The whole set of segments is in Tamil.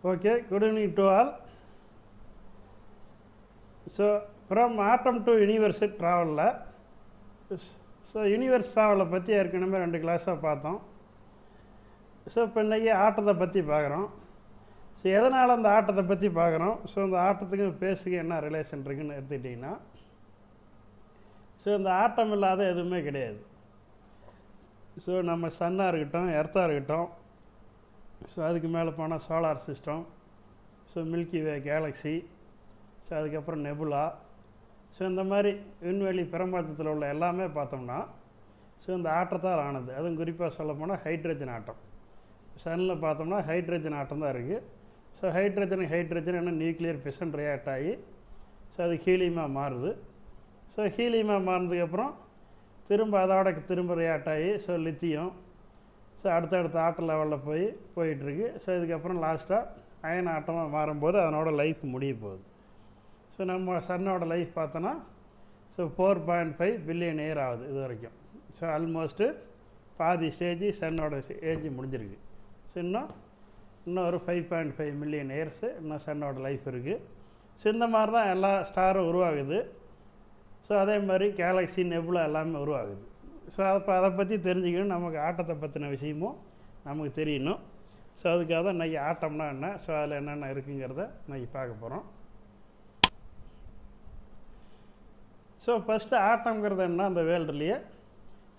Okay, good evening to all. So, from atom to universe travel. So, universe travel பற்றி ஏற்கனவே 2 கிளாஸாக பார்த்தோம். ஸோ இப்போ இன்றைக்கி ஆட்டத்தை பற்றி பார்க்குறோம். ஸோ எதனால் அந்த ஆட்டத்தை பற்றி பார்க்குறோம், ஸோ இந்த ஆட்டத்துக்கு பேஸுக்கு என்ன ரிலேஷன் இருக்குதுன்னு எடுத்துக்கிட்டிங்கன்னா, ஸோ இந்த ஆட்டம் இல்லாத எதுவுமே கிடையாது. ஸோ நம்ம சன்னாக இருக்கட்டும், எர்த்தாக இருக்கட்டும், ஸோ அதுக்கு மேலே போனால் சோலார் சிஸ்டம், ஸோ மில்கி வே கேலக்ஸி, ஸோ அதுக்கப்புறம் நெபுலா, ஸோ இந்த மாதிரி விண்வெளி பிரபஞ்சத்தில் உள்ள எல்லாமே பார்த்தோம்னா ஸோ இந்த ஆட்டத்தால் ஆனது. அதுவும் குறிப்பாக சொல்ல போனால் ஹைட்ரஜன் ஆட்டம். சன்னில் பார்த்தோம்னா ஹைட்ரஜன் ஆட்டம் தான் இருக்குது. ஸோ ஹைட்ரஜன் என்ன நியூக்ளியர் ஃபிஷன் ரியாக்ட் ஆகி ஸோ அது ஹீலியமாக மாறுது. ஸோ ஹீலியமாக மாறினதுக்கப்புறம் திரும்ப ரியாக்ட் ஆகி ஸோ லித்தியம், ஸோ அடுத்தடுத்த ஆட்ட லெவலில் போயிட்டுருக்கு. ஸோ இதுக்கப்புறம் லாஸ்ட்டாக அயன் ஆட்டமாக மாறும்போது அதனோட லைஃப் முடிய போகுது. ஸோ நம்ம சன்னோட லைஃப் பார்த்தோன்னா ஸோ 4.5 பில்லியன் இயர் ஆகுது இது வரைக்கும். ஸோ ஆல்மோஸ்ட்டு பாதி ஸ்டேஜ் சன்னோட ஏஜ் முடிஞ்சிருக்கு. ஸோ இன்னும் ஒரு 5.5 மில்லியன் இயர்ஸு இன்னும் சன்னோட லைஃப் இருக்குது. ஸோ இந்த மாதிரி தான் எல்லா ஸ்டாரும் உருவாகுது. ஸோ அதே மாதிரி கேலக்ஸி நெபுலா எல்லாமே உருவாகுது. ஸோ அப்போ அதை பற்றி தெரிஞ்சுக்கணும், நமக்கு ஆட்டத்தை பற்றின விஷயமும் நமக்கு தெரியணும். ஸோ அதுக்காக தான் இன்றைக்கி ஆட்டம்னா என்ன, ஸோ அதில் என்னென்ன இருக்குங்கிறத இன்றைக்கி பார்க்க போகிறோம். ஸோ ஃபஸ்ட்டு ஆட்டம்ங்கிறது என்ன, அந்த வேர்ல்டுலேயே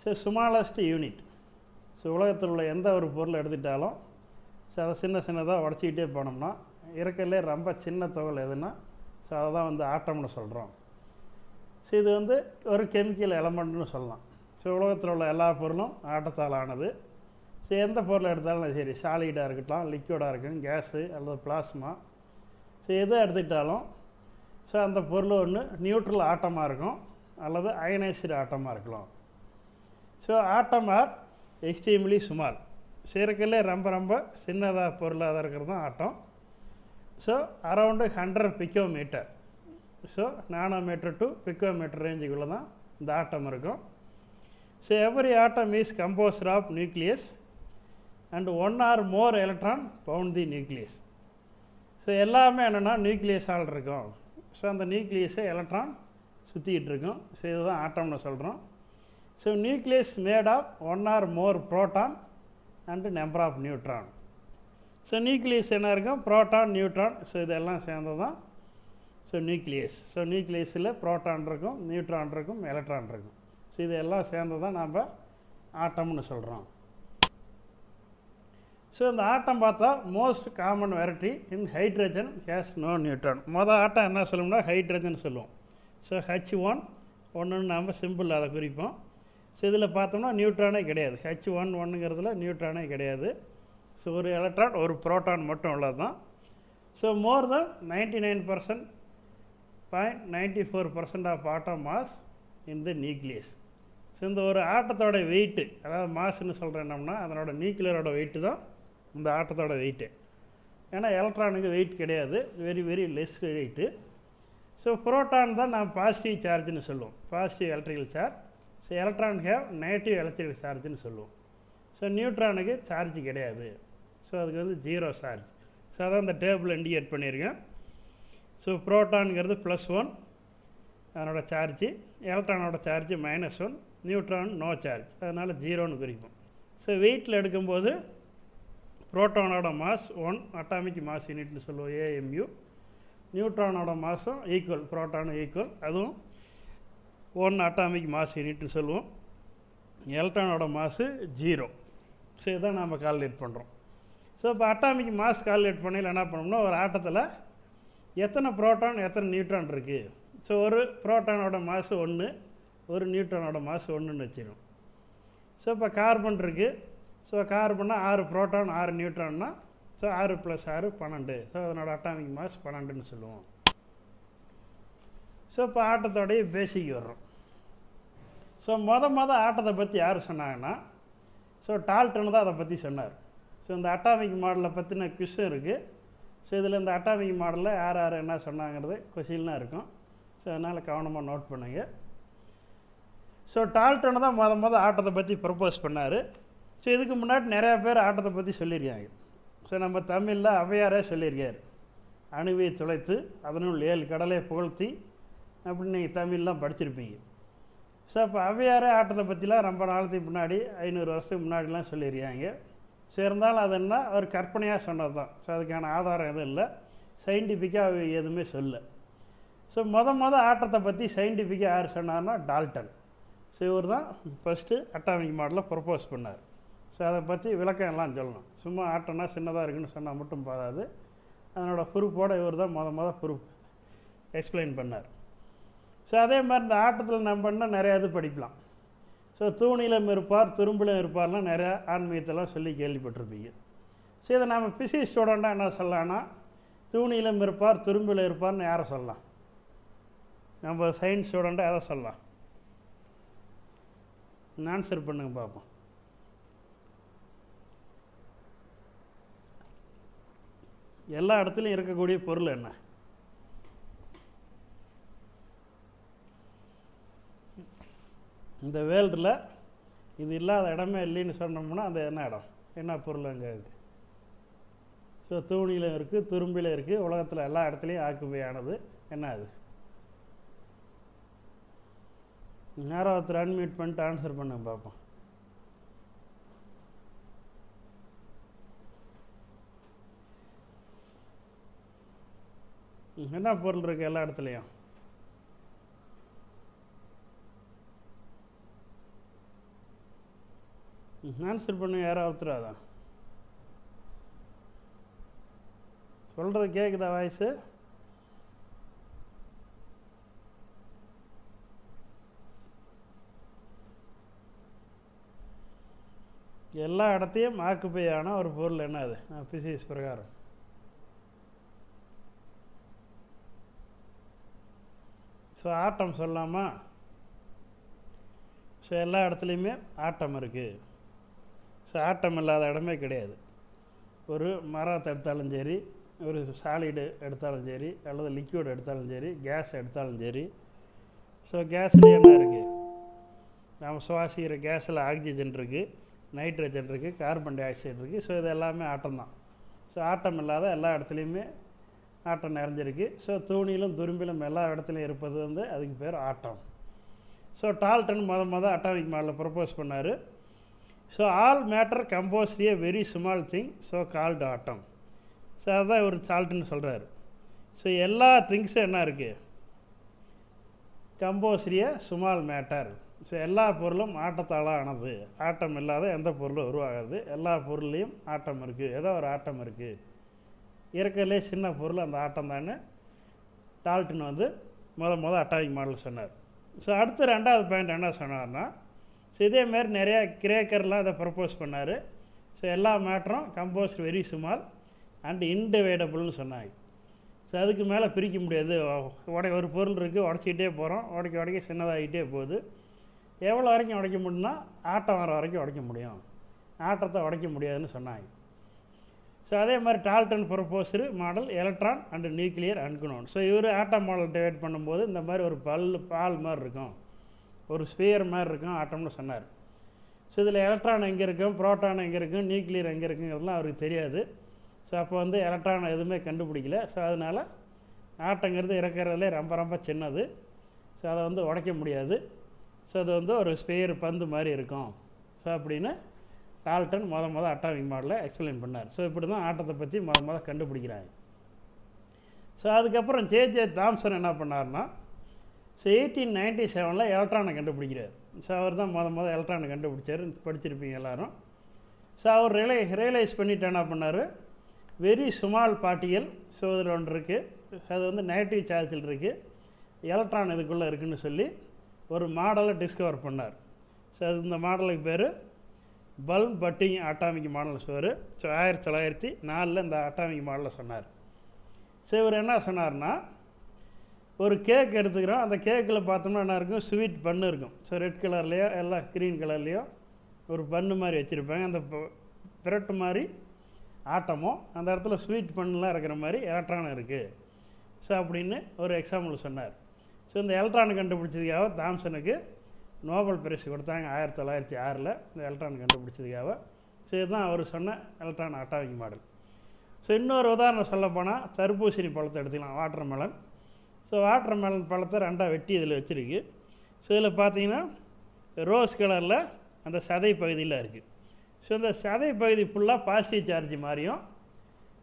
ஸோ ஸ்மாலஸ்ட் யூனிட். ஸோ உலகத்தில் உள்ள எந்த ஒரு பொருளை எடுத்துட்டாலும் ஸோ அதை சின்னதாக உடச்சிக்கிட்டே போனோம்னா இருக்கிறதுலே ரொம்ப சின்ன துகள் எதுன்னா ஸோ அதை தான் வந்து ஆட்டம்னு சொல்கிறோம். ஸோ இது வந்து ஒரு கெமிக்கல் எலமெண்ட்னு சொல்லலாம். ஸோ உலகத்தில் உள்ள எல்லா பொருளும் ஆட்டத்தால் ஆனது. ஸோ எந்த பொருளை எடுத்தாலும் சரி, சாலிடாக இருக்கட்டும், லிக்விடாக இருக்கும், கேஸு அல்லது பிளாஸ்மா, ஸோ எதை எடுத்துக்கிட்டாலும் ஸோ அந்த பொருள் ஒன்று நியூட்ரல் ஆட்டமாக இருக்கும் அல்லது அயனைஸ்டு ஆட்டமாக இருக்கலாம். So atom are extremely small. So இருக்கிறதுலே ரொம்ப சின்னதாக பொருளாக இருக்கிறது தான் atom. So around 100 picometre, so nanometre to picometre ரேஞ்சுக்குள்ளே தான் இந்த ஆட்டம் இருக்கும். So every atom is composed of nucleus and 1 or more electron bound the nucleus. So எல்லாமே என்னென்னா நியூக்ளியஸால் இருக்கும். ஸோ அந்த நியூக்ளியஸை எலக்ட்ரான் சுற்றிக்கிட்டு இருக்கும். ஸோ இதுதான் ஆட்டம்னு சொல்கிறோம். So nucleus made of 1 or more proton and number of neutron. So nucleus என்ன இருக்கும், ப்ரோட்டான், நியூட்ரான், ஸோ இதெல்லாம் சேர்ந்து தான் ஸோ நியூக்ளியஸ். ஸோ நியூக்ளியஸில் ப்ரோட்டான் இருக்கும், நியூட்ரான் இருக்கும், எலக்ட்ரான் இருக்கும். ஸோ இதெல்லாம் சேர்ந்து தான் நம்ம ஆட்டம்னு சொல்கிறோம். ஸோ இந்த ஆட்டம் பார்த்தா most common variety in hydrogen has no neutron. Atom என்ன சொல்லுவோம்னா ஹைட்ரஜன் சொல்லுவோம். ஸோ H1 ஒன்றுன்னு நாம் சிம்பிள் அதை குறிப்போம். ஸோ இதில் பார்த்தோம்னா நியூட்ரானே கிடையாது. H1 நியூட்ரானே கிடையாது. ஸோ ஒரு எலக்ட்ரான் ஒரு ப்ரோட்டான் மட்டும் உள்ளது தான். So more than 99.94% of atom mass in the nucleus. So இந்த ஒரு ஆட்டத்தோட வெயிட்டு, அதாவது மாஸ்ன்னு சொல்கிறேன் என்னம்னா அதனோட நியூக்ளியரோட வெயிட்டு தான் இந்த ஆட்டத்தோட வெயிட்டு. ஏன்னா எலக்ட்ரானுக்கு வெயிட் கிடையாது, very less weight. So proton தான் நாம் பாசிட்டிவ் சார்ஜ்னு சொல்லுவோம், positive electrical charge. So electron have negative electrical சார்ஜ்னு சொல்லுவோம். ஸோ நியூட்ரானுக்கு சார்ஜ் கிடையாது. ஸோ அதுக்கு வந்து 0 சார்ஜ். ஸோ அதான் இந்த டேபிள் இண்டிகேட் பண்ணியிருக்கேன். ஸோ ப்ரோட்டான்ங்கிறது +1 அதனோட சார்ஜு, எலக்ட்ரானோட சார்ஜ் -1, நியூட்ரான் நோ சார்ஜ், அதனால் 0ன்னு குறிப்போம். ஸோ வெயிட்டில் எடுக்கும்போது ப்ரோட்டானோட மாஸ் 1 அட்டாமிக் மாஸ் யூனிட்னு சொல்லுவோம், AMU. நியூட்ரானோட மாஸும் ஈக்குவல், ப்ரோட்டானும் ஈக்குவல், அதுவும் 1 அட்டாமிக் மாஸ் யூனிட்னு சொல்லுவோம். எலக்ட்ரானோட மாசு 0. ஸோ இதான் நம்ம கால்குலேட் பண்ணுறோம். ஸோ இப்போ அட்டாமிக் மாஸ் கால்குலேட் பண்ணையில் என்ன பண்ணோம்னா ஒரு ஆட்டத்தில் எத்தனை ப்ரோட்டான் எத்தனை நியூட்ரான் இருக்குது. ஸோ ஒரு ப்ரோட்டானோட மாசு 1, ஒரு நியூட்ரானோட மாசு 1ன்னு வச்சிடும். ஸோ இப்போ கார்பன் இருக்குது. ஸோ கார்பன்னா 6 ப்ரோட்டான் 6 நியூட்ரான்னா ஸோ 6 + 6 12. ஸோ அதனோட அட்டாமிக் மாஸ் 12ன்னு சொல்லுவோம். ஸோ இப்போ ஆட்டத்தோடைய பேசிக் வர்றோம். ஸோ ஆட்டத்தை பற்றி யார் சொன்னாங்கன்னா ஸோ டால்டன் தான் அதை பற்றி சொன்னார். ஸோ இந்த அட்டாமிக் மாடலை பற்றின குவிஸும் இருக்குது. ஸோ இதில் இந்த அட்டாமிக் மாடலில் யார் என்ன சொன்னாங்கிறது கொஷின்லாம் இருக்கும். ஸோ அதனால் கவனமாக நோட் பண்ணுங்கள். ஸோ டால்டன் தான் ஆட்டத்தை பற்றி ப்ரப்போஸ் பண்ணார். ஸோ இதுக்கு முன்னாடி நிறையா பேர் ஆட்டத்தை பற்றி சொல்லியிருக்காங்க. ஸோ நம்ம தமிழில் ஔவையாரே சொல்லியிருக்கார், அணுவை துளைத்து அதனுள் 7 கடலை புகழ்த்தி அப்படின்னு நீங்கள் தமிழ்லாம் படிச்சிருப்பீங்க. ஸோ அப்போ ஔவையாரே ஆட்டத்தை பற்றிலாம் ரொம்ப நாளத்துக்கு முன்னாடி 500 வருஷத்துக்கு முன்னாடிலாம் சொல்லியிருக்காங்க. ஸோ இருந்தாலும் அது என்ன ஒரு கற்பனையாக சொன்னது தான். ஸோ அதுக்கான ஆதாரம் எதுவும் இல்லை, சயின்டிஃபிக்காக எதுவுமே சொல்ல. ஸோ மொதல் ஆட்டத்தை பற்றி சயின்டிஃபிக்காக யார் சொன்னார்னா டால்டன். ஸோ இவர் தான் ஃபஸ்ட்டு அட்டாமிக் மாடலை ப்ரப்போஸ் பண்ணார். ஸோ அதை பற்றி விளக்கம் எல்லாம் சொல்லணும். சும்மா ஆட்டம்னா சின்னதாக இருக்குன்னு சொன்னால் மட்டும் போதாது, அதனோட ப்ரூஃபோடு இவர் தான் மொதல் ப்ரூஃப் எக்ஸ்பிளைன் பண்ணார். ஸோ அதே மாதிரி இந்த ஆட்டத்தில் நம்ம பண்ணால் நிறையா இது படிக்கலாம். ஸோ தூணிலும் இருப்பார் துரும்பிலும் இருப்பார்லாம் நிறையா ஆன்மீகத்தெல்லாம் சொல்லி கேள்விப்பட்டிருப்பீங்க. ஸோ இதை நம்ம பிசிக்ஸ் ஸ்டூடெண்ட்டாக என்ன சொல்லலாம்னா, தூணிலும் இருப்பார் துரும்பிலும் இருப்பார்னு யாரை சொல்லலாம்? நம்ம சயின்ஸ் ஸ்டூடெண்ட்டாக எதை சொல்லலாம்? ஆன்சர் பண்ணுங்க பார்ப்போம். எல்லா இடத்துலையும் இருக்கக்கூடிய பொருள் என்ன? இந்த வேர்ல்டில் இது இல்லாத இடமே இல்லைன்னு சொன்னோம்னா அது என்ன இடம், என்ன பொருள் அங்கே இருக்குது? ஸோ தூணிலும் இருக்குது துரும்பிலும் இருக்குது, உலகத்தில் எல்லா இடத்துலையும் ஆக்குபை ஆனது என்ன அது? நேரம் ஒருத்தர் அன்மியூட் பண்ணிட்டு ஆன்சர் பண்ணுங்க பார்ப்போம். என்ன பொருள் இருக்குது எல்லா இடத்துலையும்? ஆன்சர் பண்ணுங்க யாரோ ஒருத்தர். அதான் சொல்கிறது கேட்குதா வாய்ஸு? எல்லா இடத்தையும் ஆக்குப்பையான ஒரு பொருள் என்ன அது பிசிக்ஸ் பிரகாரம்? ஸோ ஆட்டம் சொல்லாமா? ஸோ எல்லா இடத்துலையுமே ஆட்டம் இருக்குது. ஸோ ஆட்டம் இல்லாத இடமே கிடையாது. ஒரு மரத்தை எடுத்தாலும் சரி, ஒரு சாலிடு எடுத்தாலும் சரி, அல்லது லிக்விட் எடுத்தாலும் சரி, கேஸ் எடுத்தாலும் சரி. ஸோ கேஸ்லேயே என்ன இருக்குது? நம்ம சுவாசிக்கிற கேஸில் ஆக்சிஜன் இருக்குது, நைட்ரஜன் இருக்குது, கார்பன் டை ஆக்சைடு இருக்குது. ஸோ இது எல்லாமே ஆட்டம் தான். ஸோ ஆட்டம் இல்லாத எல்லா இடத்துலையுமே ஆட்டம் நிறைஞ்சிருக்கு. ஸோ தூணிலும் துரும்பிலும் எல்லா இடத்துலையும் இருப்பது வந்து அதுக்கு பேர் ஆட்டம். ஸோ டால்டன் மொதல் அட்டாமிக் மாடலை ப்ரப்போஸ் பண்ணார். So all matter composed a very small thing so called atom. So அதுதான் இவர் டால்டன் சொல்கிறாரு. ஸோ எல்லா திங்ஸும் என்ன இருக்குது? Composed a small matter. So எல்லா பொருளும் ஆட்டத்தால் ஆனது, ஆட்டம் இல்லாத எந்த பொருளும் உருவாகாது. எல்லா பொருள்லேயும் ஆட்டம் இருக்குது, ஏதோ ஒரு ஆட்டம் இருக்குது. இருக்கிறதுலே சின்ன பொருள் அந்த ஆட்டம் தானே டால்டன் வந்து மொதல் அட்டாமிக் மாடல் சொன்னார். ஸோ அடுத்து 2வது பாயிண்ட் என்ன சொன்னார்னா, ஸோ இதேமாரி நிறையா கிரேக்கர்லாம் அதை ப்ரப்போஸ் பண்ணார். ஸோ எல்லா மேட்டரும் கம்போஸ்ட் வெரி ஸ்மால் அண்ட் இன்டிவைடபுள்னு சொன்னாங்க. ஸோ அதுக்கு மேலே பிரிக்க முடியாது. ஒரு பொருள் இருக்குது, உடச்சிக்கிட்டே போகிறோம், உடைக்க சின்னதாகிட்டே போகுது. எவ்வளோ வரைக்கும் உடைக்க முடியும்னா ஆட்டம் வர வரைக்கும் உடைக்க முடியும், ஆட்டத்தை உடைக்க முடியாதுன்னு சொன்னாங்க. ஸோ அதே மாதிரி Dalton proposed model electron and nuclear அன்குனோன். ஸோ இவர் ஆட்டம் மாடல் டிவைட் பண்ணும்போது இந்த மாதிரி ஒரு பால் மாதிரி இருக்கும், ஒரு ஸ்பியர் மாதிரி இருக்கும் ஆட்டம்னு சொன்னார். ஸோ இதில் எலக்ட்ரான் எங்கே இருக்கும், புரோட்டான் எங்கே இருக்கும், நியூக்ளியர் எங்கே இருக்குங்கிறதுலாம் அவருக்கு தெரியாது. ஸோ அப்போ வந்து எலக்ட்ரான் எதுவுமே கண்டுபிடிக்கல. ஸோ அதனால் ஆட்டங்கிறது இருக்கிறதுலே ரொம்ப ரொம்ப சின்னது. ஸோ அதை வந்து உடைக்க முடியாது. ஸோ அது வந்து ஒரு ஸ்பியர் பந்து மாதிரி இருக்கும். ஸோ அப்படின்னு டால்டன் மொதல் அட்டாமிக் மாடலை எக்ஸ்பிளைன் பண்ணார். ஸோ இப்படி தான் ஆட்டத்தை பற்றி மொதல் கண்டுபிடிக்கிறாங்க. ஸோ அதுக்கப்புறம் ஜே தாம்சன் என்ன பண்ணார்னா, ஸோ 1897 எலக்ட்ரானை கண்டுபிடிக்கிறார். ஸோ அவர் தான் மொதல் எலக்ட்ரானை கண்டுபிடிச்சார், படிச்சிருப்பீங்க எல்லோரும். ஸோ அவர் ரியலைஸ் பண்ணிவிட்டு என்ன பண்ணார், வெரி ஸ்மால் பார்ட்டிகல். ஸோ இதில் ஒன்று இருக்குது, அது வந்து நெகட்டிவ் சார்ஜில் இருக்குது, எலக்ட்ரான் இதுக்குள்ளே இருக்குதுன்னு சொல்லி ஒரு மாடலை டிஸ்கவர் பண்ணார். ஸோ அது இந்த மாடலுக்கு பேர் பல்ப் பட்டிங் அட்டாமிக் மாடல் சொன்னார். ஸோ 1904 இந்த அட்டாமிக் மாடலை சொன்னார். ஸோ இவர் என்ன சொன்னார்னா, ஒரு கேக் எடுத்துக்கிறோம், அந்த கேக்கில் பார்த்தோம்னா என்ன இருக்கும், ஸ்வீட் பன்னு இருக்கும். ஸோ ரெட் கலர்லேயோ எல்லாம் க்ரீன் கலர்லேயோ ஒரு பன்னு மாதிரி வச்சுருப்பாங்க. அந்த பிரெட் மாதிரி ஆட்டமோ அந்த இடத்துல ஸ்வீட் பண்ணலாம் இருக்கிற மாதிரி எலக்ட்ரான் இருக்குது. ஸோ அப்படின்னு ஒரு எக்ஸாம்பிள் சொன்னார். ஸோ இந்த எலக்ட்ரான் கண்டுபிடிச்சதுக்காக தாம்சனுக்கு நோபல் பரிசு கொடுத்தாங்க 1906 இந்த எலக்ட்ரான் கண்டுபிடிச்சதுக்காக. ஸோ இதுதான் அவர் சொன்ன எலக்ட்ரான் அட்டாமிக் மாடல். இன்னொரு உதாரணம் சொல்லப்போனால் தர்பூசணி பழத்தை எடுத்துக்கலாம், வாட்டர்மெலன். ஸோ வாட்டர்மெலன் பழத்தை ரெண்டாக வெட்டி இதில் வச்சுருக்கு. ஸோ இதில் பார்த்தீங்கன்னா ரோஸ் கலரில் அந்த சதை பகுதியில் இருக்குது. ஸோ இந்த சதை பகுதி ஃபுல்லாக பாசிட்டிவ் சார்ஜ் மாதிரியும்,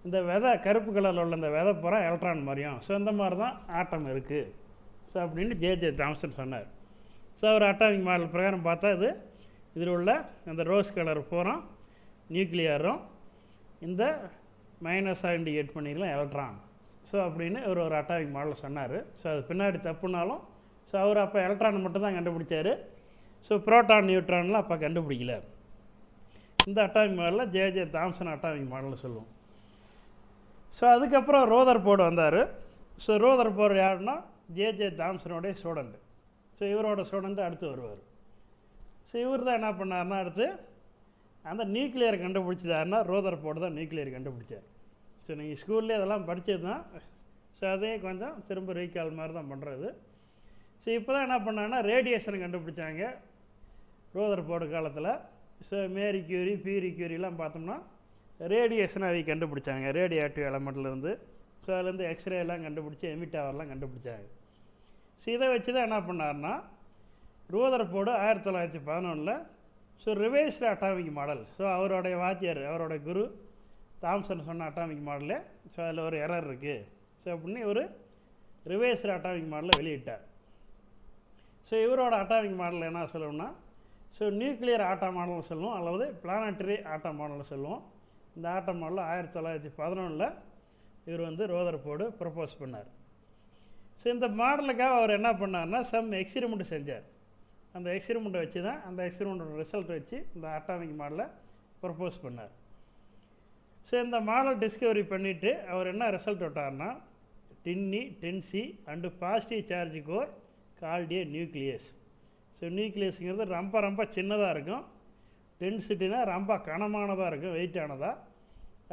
இந்த விதை கருப்பு கலரில் உள்ள இந்த விதை பூரா எலக்ட்ரான் மாதிரியும். ஸோ இந்த மாதிரி தான் ஆட்டம் இருக்குது. ஸோ அப்படின்னு ஜே தாம்சன் சொன்னார். ஸோ ஒரு அட்டாமிக் மாடல் பிரகாரம் பார்த்தா இதில் உள்ள அந்த ரோஸ் கலர் பூரா நியூக்ளியரும், இந்த மைனஸாக இண்டிகேட் பண்ணிக்கலாம் எலக்ட்ரான். ஸோ அப்படின்னு ஒரு அட்டாமிக் மாடல் சொன்னார். ஸோ அது பின்னாடி தப்புனாலும், ஸோ அவர் அப்போ எலக்ட்ரான் மட்டும் தான் கண்டுபிடிச்சார். ஸோ புரோட்டான் நியூட்ரான்லாம் அப்போ கண்டுபிடிக்கல. இந்த அட்டாமிக் மாடலில் ஜே தாம்சன் அட்டாமிக் மாடல் சொல்லுவோம். ஸோ அதுக்கப்புறம் ரோதர்போர்டு வந்தார். ஸோ ரோதர்போர்டு யாருன்னா ஜே தாம்சனுடைய ஸ்டூடெண்ட்டு. ஸோ இவரோட ஸ்டூடெண்ட்டு அடுத்து வருவார். ஸோ இவர் தான் என்ன பண்ணார்னா அடுத்து அந்த நியூக்ளியர் கண்டுபிடிச்சதாருன்னா ரோதர்போர்டு தான் நியூக்ளியர் கண்டுபிடிச்சார். ஸோ நீங்கள் ஸ்கூல்லேயே அதெல்லாம் படித்தது தான். ஸோ அதே கொஞ்சம் திரும்ப ரீகால் மாதிரி தான் பண்ணுறது. ஸோ இப்போ தான் என்ன பண்ணாங்கன்னா ரேடியேஷன் கண்டுபிடிச்சாங்க ரோதர்போர்டு காலத்தில். ஸோ மேரி கியூரி, பீரி கியூரிலாம் பார்த்தோம்னா ரேடியேஷனை அவங்க கண்டுபிடிச்சாங்க, ரேடியேட்டிவ் எலமெண்ட்லேருந்து. ஸோ அதுலேருந்து எக்ஸ்ரே எல்லாம் கண்டுபிடிச்சி எமிட் ஆவரெலாம் கண்டுபிடிச்சாங்க. ஸோ இதை வச்சு தான் என்ன பண்ணார்னா ரோதர்போர்டு 1911 so revised atomic model. So அவருடைய வாத்தியார், அவருடைய குரு தாம்சன் சொன்ன அட்டாமிக் மாடலு. ஸோ அதில் ஒரு எரர் இருக்குது. ஸோ அப்படின்னு ஒரு ரிவைஸ்டு அட்டாமிக் மாடலை வெளியிட்டார். ஸோ இவரோட அட்டாமிக் மாடல் என்ன சொல்லணும்னா, ஸோ நியூக்ளியர் ஆட்டம் மாடல்னு சொல்லுவோம், அல்லது பிளானட்டரி ஆட்டம் மாடல்னு சொல்லுவோம். இந்த ஆட்டம் மாடலில் 1911 இவர் ரோதர்போர்டு ப்ரப்போஸ் பண்ணார். ஸோ இந்த மாடலுக்காக அவர் என்ன பண்ணார்னா சம் எக்ஸ்பிரிமெண்ட் செஞ்சார். அந்த எக்ஸ்பிரிமெண்ட்டை வச்சு தான், அந்த எக்ஸ்பிரிமெண்ட்டோட ரிசல்ட் வச்சு இந்த அட்டாமிக் மாடலை ப்ரப்போஸ் பண்ணார். ஸோ இந்த மாடல் டிஸ்கவரி பண்ணிவிட்டு அவர் என்ன ரிசல்ட் விட்டார்னா, tiny, dense and positive charge core called nucleus. So நியூக்ளியஸுங்கிறது ரொம்ப ரொம்ப சின்னதாக இருக்கும், டென்சிட்டினா ரொம்ப கனமானதாக இருக்கும், வெயிட்டானதாக.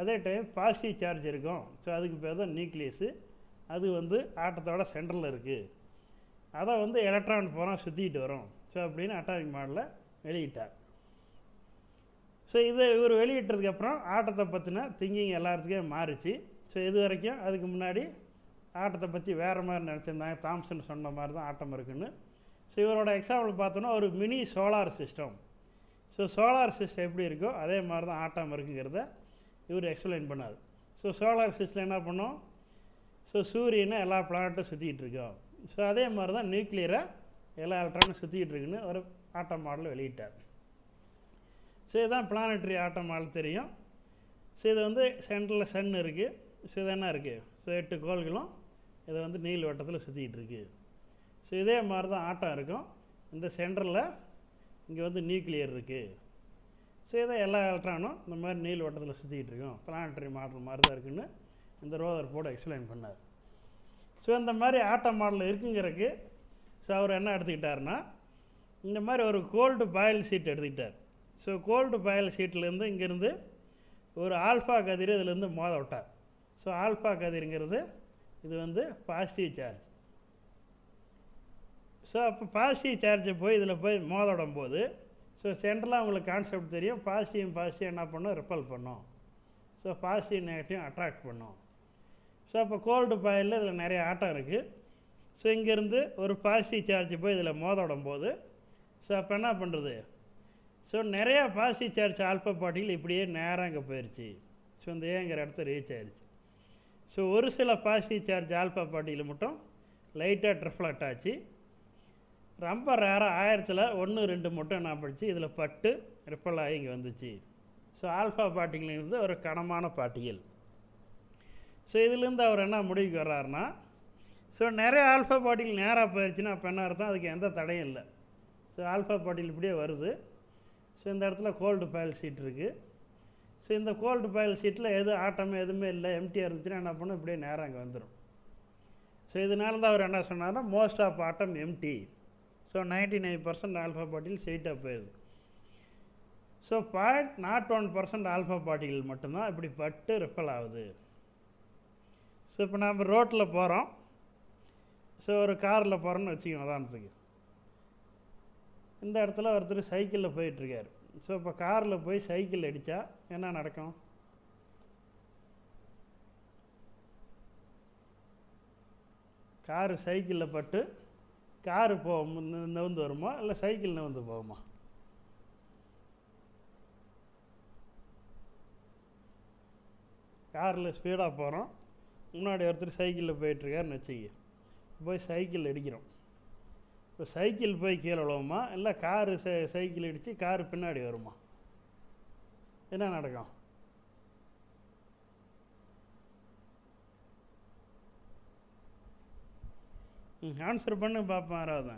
அதே டைம் பாசிட்டிவ் சார்ஜ் இருக்கும். ஸோ அதுக்கு பேர் தான் நியூக்ளியஸு. அது ஆட்டத்தோட சென்டரில் இருக்குது. அதை எலக்ட்ரான் பூரா சுற்றிக்கிட்டு வரும். ஸோ அப்படின்னு அட்டாமிக் மாடலில் வெளியிட்டார். ஸோ இவர் வெளியிட்டதுக்கப்புறம் ஆட்டத்தை பற்றின திங்கிங் எல்லாத்துக்குமே மாறிச்சு. ஸோ இது வரைக்கும் அதுக்கு முன்னாடி ஆட்டத்தை பற்றி வேறு மாதிரி நினச்சிருந்தாங்க, தாம்சன் சொன்ன மாதிரி தான் ஆட்டம் இருக்குன்னு. ஸோ இவரோட எக்ஸாம்பிள் பார்த்தோன்னா ஒரு mini solar system. So solar system எப்படி இருக்கோ அதே மாதிரி தான் ஆட்டம் இருக்குங்கிறத இவர் எக்ஸ்பிளைன் பண்ணார். ஸோ சோலார் சிஸ்டம் என்ன பண்ணோம், ஸோ சூரியனை எல்லா பிளானட்டும் சுற்றிக்கிட்டு இருக்கோம். ஸோ அதே மாதிரி தான் நியூக்ளியரை எல்லா எலக்ட்ரானும் சுற்றிக்கிட்டு இருக்குன்னு ஒரு ஆட்டம் மாடல் வெளியிட்டார். ஸோ இதுதான் பிளானட்டரி ஆட்டம் மாடல் தெரியும். ஸோ இது சென்டரில் சன் இருக்குது. ஸோ இது என்ன இருக்குது, ஸோ 8 கோள்களும் இதை நீள் வட்டத்தில் சுற்றிக்கிட்டு இருக்குது. ஸோ இதே மாதிரி தான் ஆட்டம் இருக்கும். இந்த சென்டரில் இங்கே நியூக்ளியர் இருக்குது. ஸோ இதை எல்லா எலக்ட்ரானும் இந்த மாதிரி நீள் வட்டத்தில் சுற்றிக்கிட்டு இருக்கோம். பிளானட்டரி மாடல் மாதிரி தான் இருக்குன்னு இந்த ரோதர்போர்டு எக்ஸ்பிளைன் பண்ணார். ஸோ இந்த மாதிரி ஆட்டம் மாடல் இருக்குங்கிறதுக்கு ஸோ அவர் என்ன எடுத்துக்கிட்டாருன்னா, இந்த மாதிரி ஒரு கோல்டு பாயில் ஷீட் எடுத்துக்கிட்டார். ஸோ கோல்டு பாயில் ஷீட்லேருந்து இங்கேருந்து ஒரு ஆல்ஃபா கதிர் இதுலேருந்து மோத விட்டார். ஸோ ஆல்ஃபா கதிருங்கிறது இது பாசிட்டிவ் சார்ஜ். ஸோ அப்போ பாசிட்டிவ் சார்ஜை போய் இதில் போய் மோத விடும் போது, ஸோ சென்ட்ரலாக உங்களுக்கு கான்செப்ட் தெரியும், பாசிட்டிவ் என்ன பண்ணும், ரிப்பல் பண்ணும். ஸோ பாசிட்டிவ் நெகட்டிவ் அட்ராக்ட் பண்ணும். ஸோ அப்போ கோல்டு பாயிலில் இதில் நிறைய ஆட்டம் இருக்குது. ஸோ இங்கேருந்து ஒரு பாசிட்டிவ் சார்ஜ் போய் இதில் மோத விடும் போது, ஸோ அப்போ என்ன பண்ணுறது, ஸோ நிறையா பாசிட்டிவ் சார்ஜ் ஆல்ஃபா பார்ட்டிகள் இப்படியே நேராக இங்கே போயிடுச்சு. ஸோ இந்த ஏங்கிற இடத்த ரீச் ஆயிடுச்சு. ஸோ ஒரு சில பாசிட்டிவ் சார்ஜ் ஆல்ஃபா பார்ட்டிகள் மட்டும் லைட்டாக ரிஃப்ளெக்ட் ஆச்சு. ரொம்ப ரேராக 1000ல் 1 2 மட்டும் என்ன படிச்சு இதில் பட்டு ரிப்பல் ஆகி இங்கே வந்துச்சு. ஸோ ஆல்ஃபா பார்ட்டிகள்ங்கிறது ஒரு கனமான பார்ட்டிகள். ஸோ இதுலேருந்து அவர் என்ன முடிவுக்கு வர்றாருன்னா, ஸோ நிறைய ஆல்ஃபா பார்ட்டிகள் நேராக போயிடுச்சுன்னா அப்போ என்ன அர்த்தம், அதுக்கு எந்த தடையும் இல்லை. ஸோ ஆல்ஃபா பார்ட்டிகள் இப்படியே வருது. ஸோ இந்த இடத்துல கோல்டு பாயில் ஷீட் இருக்குது. ஸோ இந்த கோல்டு பாயில் ஷீட்டில் எது ஆட்டமே எதுவுமே இல்லை, எம்டியாக இருந்துச்சுன்னா என்ன பண்ணும், இப்படியே நேராக அங்கே வந்துடும். ஸோ இதனால தான் அவர் என்ன சொன்னார்னா, most of atom empty. So 99% alpha particles ஸ்ட்ரெயிட்டாக போயிடுது. ஸோ 0.01% ஆல்ஃபா பார்ட்டிகள் மட்டும்தான் இப்படி பட்டு ரிப்பல் ஆகுது. ஸோ இப்போ நம்ம ரோட்டில் போகிறோம். ஸோ ஒரு காரில் போகிறோன்னு வச்சுக்கோங்க உதாரணத்துக்கு. இந்த இடத்துல ஒருத்தர் சைக்கிளில் போயிட்டுருக்கார். ஸோ இப்போ காரில் போய் சைக்கிள் அடித்தா என்ன நடக்கும், காரு சைக்கிளில் பட்டு காரு நவுந்து வருமா இல்லை சைக்கிள் நவுந்து போகுமா? காரில் ஸ்பீடாக போகிறோம், முன்னாடி ஒருத்தர் சைக்கிளில் போயிட்டுருக்காருன்னு வச்சுக்க, போய் சைக்கிள் அடிக்கிறோம். இப்போ சைக்கிள் போய் கீழே விழுவுமா இல்லை காரு சைக்கிள் அடித்து காரு பின்னாடி வருமா? என்ன நடக்கும்? ஆன்சர் பண்ணு பார்ப்போம். யாராவது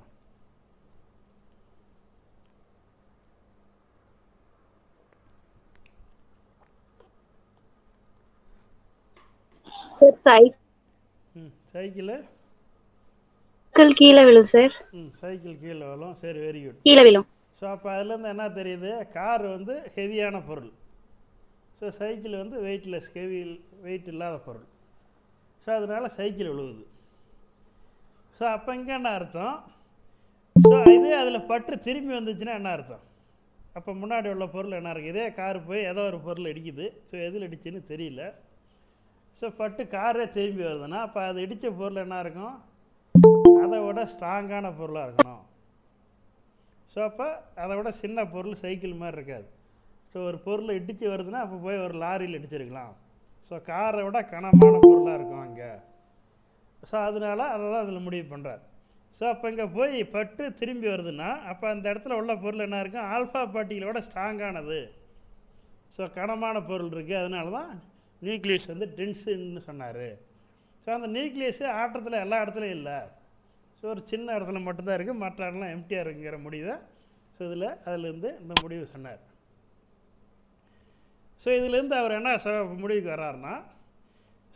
சார் சைக்கிள் கீழே விழும் சார். சைக்கிள் கீழே விழும். சரி, வெரி குட், கீழே விழும். ஸோ அப்போ அதுலேருந்து என்ன தெரியுது? கார் வந்து ஹெவியான பொருள், ஸோ சைக்கிள் வந்து வெயிட்லெஸ், வெயிட் இல்லாத பொருள். ஸோ அதனால் சைக்கிள் விழுவுது. ஸோ அப்போ இங்கே என்ன அர்த்தம்? ஸோ இதே அதில் பட்டு திரும்பி வந்துச்சுன்னா என்ன அர்த்தம்? அப்போ முன்னாடி உள்ள பொருள் என்ன இருக்குது? இதே கார் போய் ஏதோ ஒரு பொருள் இடிக்குது, ஸோ எதில் இடிச்சுன்னு தெரியல. ஸோ பட்டு காரே திரும்பி வருதுன்னா அப்போ அது இடித்த பொருள் என்ன இருக்கும்? அதை விட ஸ்ட்ராங்கான பொருளாக இருக்கணும். ஸோ அப்போ அதை விட சின்ன பொருள் சைக்கிள் மாதிரி இருக்காது. ஸோ ஒரு பொருள் இடித்து வருதுன்னா அப்போ போய் ஒரு லாரியில் இடிச்சிருக்கலாம். ஸோ காரை விட கனமான பொருளாக இருக்கும் அங்கே. ஸோ அதனால அதை தான் அதில் முடிவு பண்ணுறார். ஸோ அப்போ இங்கே போய் பட்டு திரும்பி வருதுன்னா அப்போ அந்த இடத்துல உள்ள பொருள் என்ன இருக்கும்? ஆல்ஃபா பார்ட்டிகளோட ஸ்ட்ராங்கானது. ஸோ கனமான பொருள் இருக்குது, அதனால தான் நியூக்ளியஸ் வந்து டென்ஸுன்னு சொன்னார். ஸோ அந்த நியூக்ளியஸு ஆட்டத்தில் எல்லா இடத்துலையும் இல்லை, ஸோ ஒரு சின்ன இடத்துல மட்டும்தான் இருக்குது, மற்ற இடம்லாம் எம்டிஆர் இருக்குங்கிற முடிவை ஸோ அதிலேருந்து இந்த முடிவு சொன்னார். ஸோ இதிலேருந்து அவர் என்ன முடிவுக்கு வர்றாருன்னா,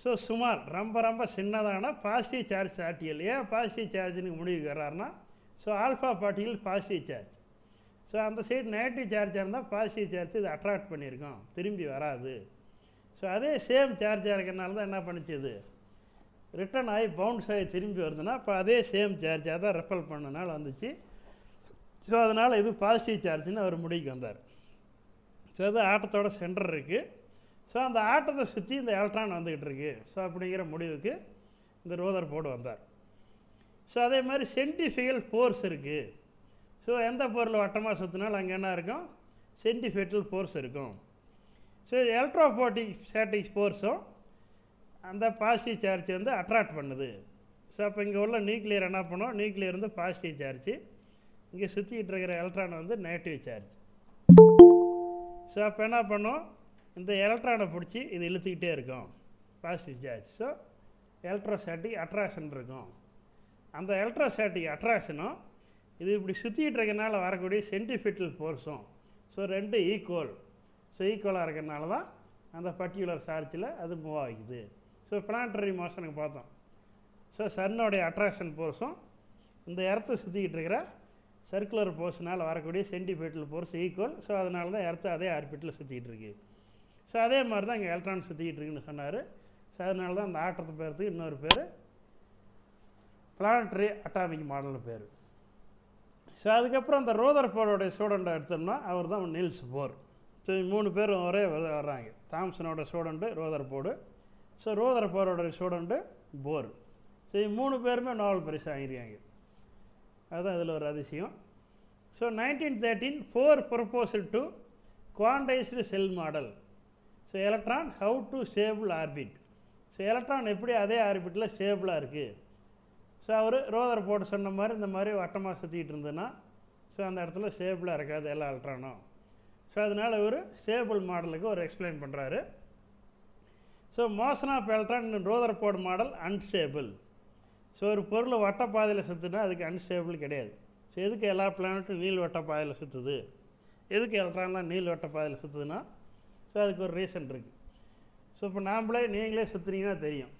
ஸோ சுமார் ரொம்ப ரொம்ப சின்னதான பாசிட்டிவ் சார்ஜ் ஆர்டிஎல். ஏன் பாசிட்டிவ் சார்ஜுன்னு முடிவுக்கு வர்றாருன்னா, so alpha particles positive charge. So அந்த சைடு நெகட்டிவ் சார்ஜாக இருந்தால் பாசிட்டிவ் சார்ஜ் இது அட்ராக்ட் பண்ணியிருக்கோம், திரும்பி வராது. ஸோ அதே சேம் சார்ஜாக இருக்கிறனால தான் என்ன பண்ணிச்சு, இது ரிட்டர்ன் ஆகி பவுன்ஸ் ஆகி திரும்பி வருதுன்னா அப்போ அதே சேம் சார்ஜாக தான் ரெப்பல் பண்ணனால வந்துச்சு. ஸோ அதனால் இது பாசிட்டிவ் சார்ஜுன்னு அவர் முடிவுக்கு வந்தார். ஸோ அது ஆட்டத்தோட சென்டர் இருக்குது. ஸோ அந்த ஆட்டத்தை சுற்றி இந்த எலக்ட்ரான் வந்துக்கிட்டு இருக்குது. ஸோ அப்படிங்கிற முடிவுக்கு இந்த ரோதர்ஃபோர்டு வந்தார். ஸோ அதே மாதிரி சென்டிஃபிகல் ஃபோர்ஸ் இருக்குது. ஸோ எந்த பொருள் வட்டமாக சுற்றினாலும் அங்கே என்ன இருக்கும்? சென்டிஃபிகல் ஃபோர்ஸ் இருக்கும். ஸோ எலக்ட்ரோஸ்டாட்டிக் ஃபோர்ஸும் அந்த பாசிட்டிவ் சார்ஜ் வந்து அட்ராக்ட் பண்ணுது. ஸோ அப்போ இங்கே உள்ள நியூக்ளியர் என்ன பண்ணும்? நியூக்ளியர் வந்து பாசிட்டிவ் சார்ஜ், இங்கே சுற்றிக்கிட்டு இருக்கிற எலக்ட்ரான் வந்து நெகட்டிவ் சார்ஜ். ஸோ அப்போ என்ன பண்ணும்? இந்த எலக்ட்ரானை பிடிச்சி இது இழுத்துக்கிட்டே இருக்கும், positive charge. So electrostatic attraction இருக்கும். அந்த எலக்ட்ரோஸ்டாட்டிக் அட்ராக்ஷனும் இது இப்படி சுற்றிக்கிட்டு இருக்கிறனால வரக்கூடிய சென்டிஃபிகல் ஃபோர்ஸும் ஸோ ரெண்டு ஈக்குவல். ஸோ ஈக்குவலாக இருக்கிறனால தான் அந்த பர்டிகுலர் சார்ஜில் அது மூவ் ஆகிக்குது. ஸோ பிளானட்டரி மோஷனுக்கு பார்த்தோம். ஸோ சன்னோடைய அட்ராக்ஷன் ஃபோர்ஸும் இந்த எர்த்தை சுற்றிக்கிட்டு இருக்கிற சர்க்குலர் ஃபோர்ஸ்னால் வரக்கூடிய சென்டிஃபிகல் ஃபோர்ஸ் ஈக்குவல். ஸோ அதனால தான் எர்த்து அதே ஆர்பிட்டில் சுற்றிக்கிட்டு இருக்குது. ஸோ அதே மாதிரி தான் இங்கே எலக்ட்ரான் சுற்றிக்கிட்டு இருக்குன்னு சொன்னார். ஸோ அதனால தான் அந்த ஆட்டத்தை பேர்த்துக்கு இன்னொரு பேர் பிளானட்டரி அட்டாமிக் மாடல்னு பேர். ஸோ அதுக்கப்புறம் அந்த ரோதர்ஃபோர்டோடைய ஸ்டூடெண்ட்டை எடுத்தோம்னா அவர் தான் நீல்ஸ் போர். ஸோ 3 பேரும் ஒரே வர்றாங்க. தாம்சனோட ஸ்டூடெண்ட்டு ரோதர்ஃபோர்டு, ஸோ ரோதர்ஃபோர்டோட ஸ்டூடெண்ட்டு போர். ஸோ 3 பேருமே நோபல் பரிசு வாங்கியிருக்காங்க. அதுதான் இதில் ஒரு அதிசயம். So 1913 4 proposal to quantised sell model. So electron how to stable orbit. So electron எப்படி அதே ஆர்பிட்டில் ஸ்டேபிளாக இருக்குது. ஸோ அவர் ரோதர்ஃபோர்டு சொன்ன மாதிரி இந்த மாதிரி வட்டமாக சுற்றிக்கிட்டு இருந்ததுன்னா ஸோ அந்த இடத்துல ஸ்டேபிளாக இருக்காது எல்லா எலக்ட்ரானும். ஸோ அதனால் இவர் ஸ்டேபிள் மாடலுக்கு ஒரு எக்ஸ்பிளைன் பண்ணுறாரு. So motion of electron in Rutherford model unstable. So ஒரு பொருள் வட்ட பாதையில் சுற்றுனா அதுக்கு அன்ஸ்டேபிள் கிடையாது. ஸோ எதுக்கு எல்லா பிளானட்டும் நீள் வட்ட பாதையில் சுற்றுது, எதுக்கு எலக்ட்ரான்லாம் நீள் வட்ட பாதையில் சுற்றுதுன்னா ஸோ அதுக்கு ஒரு ரீசன் இருக்குது. ஸோ இப்போ நீங்களே சுற்றுனீங்கன்னா தெரியும்.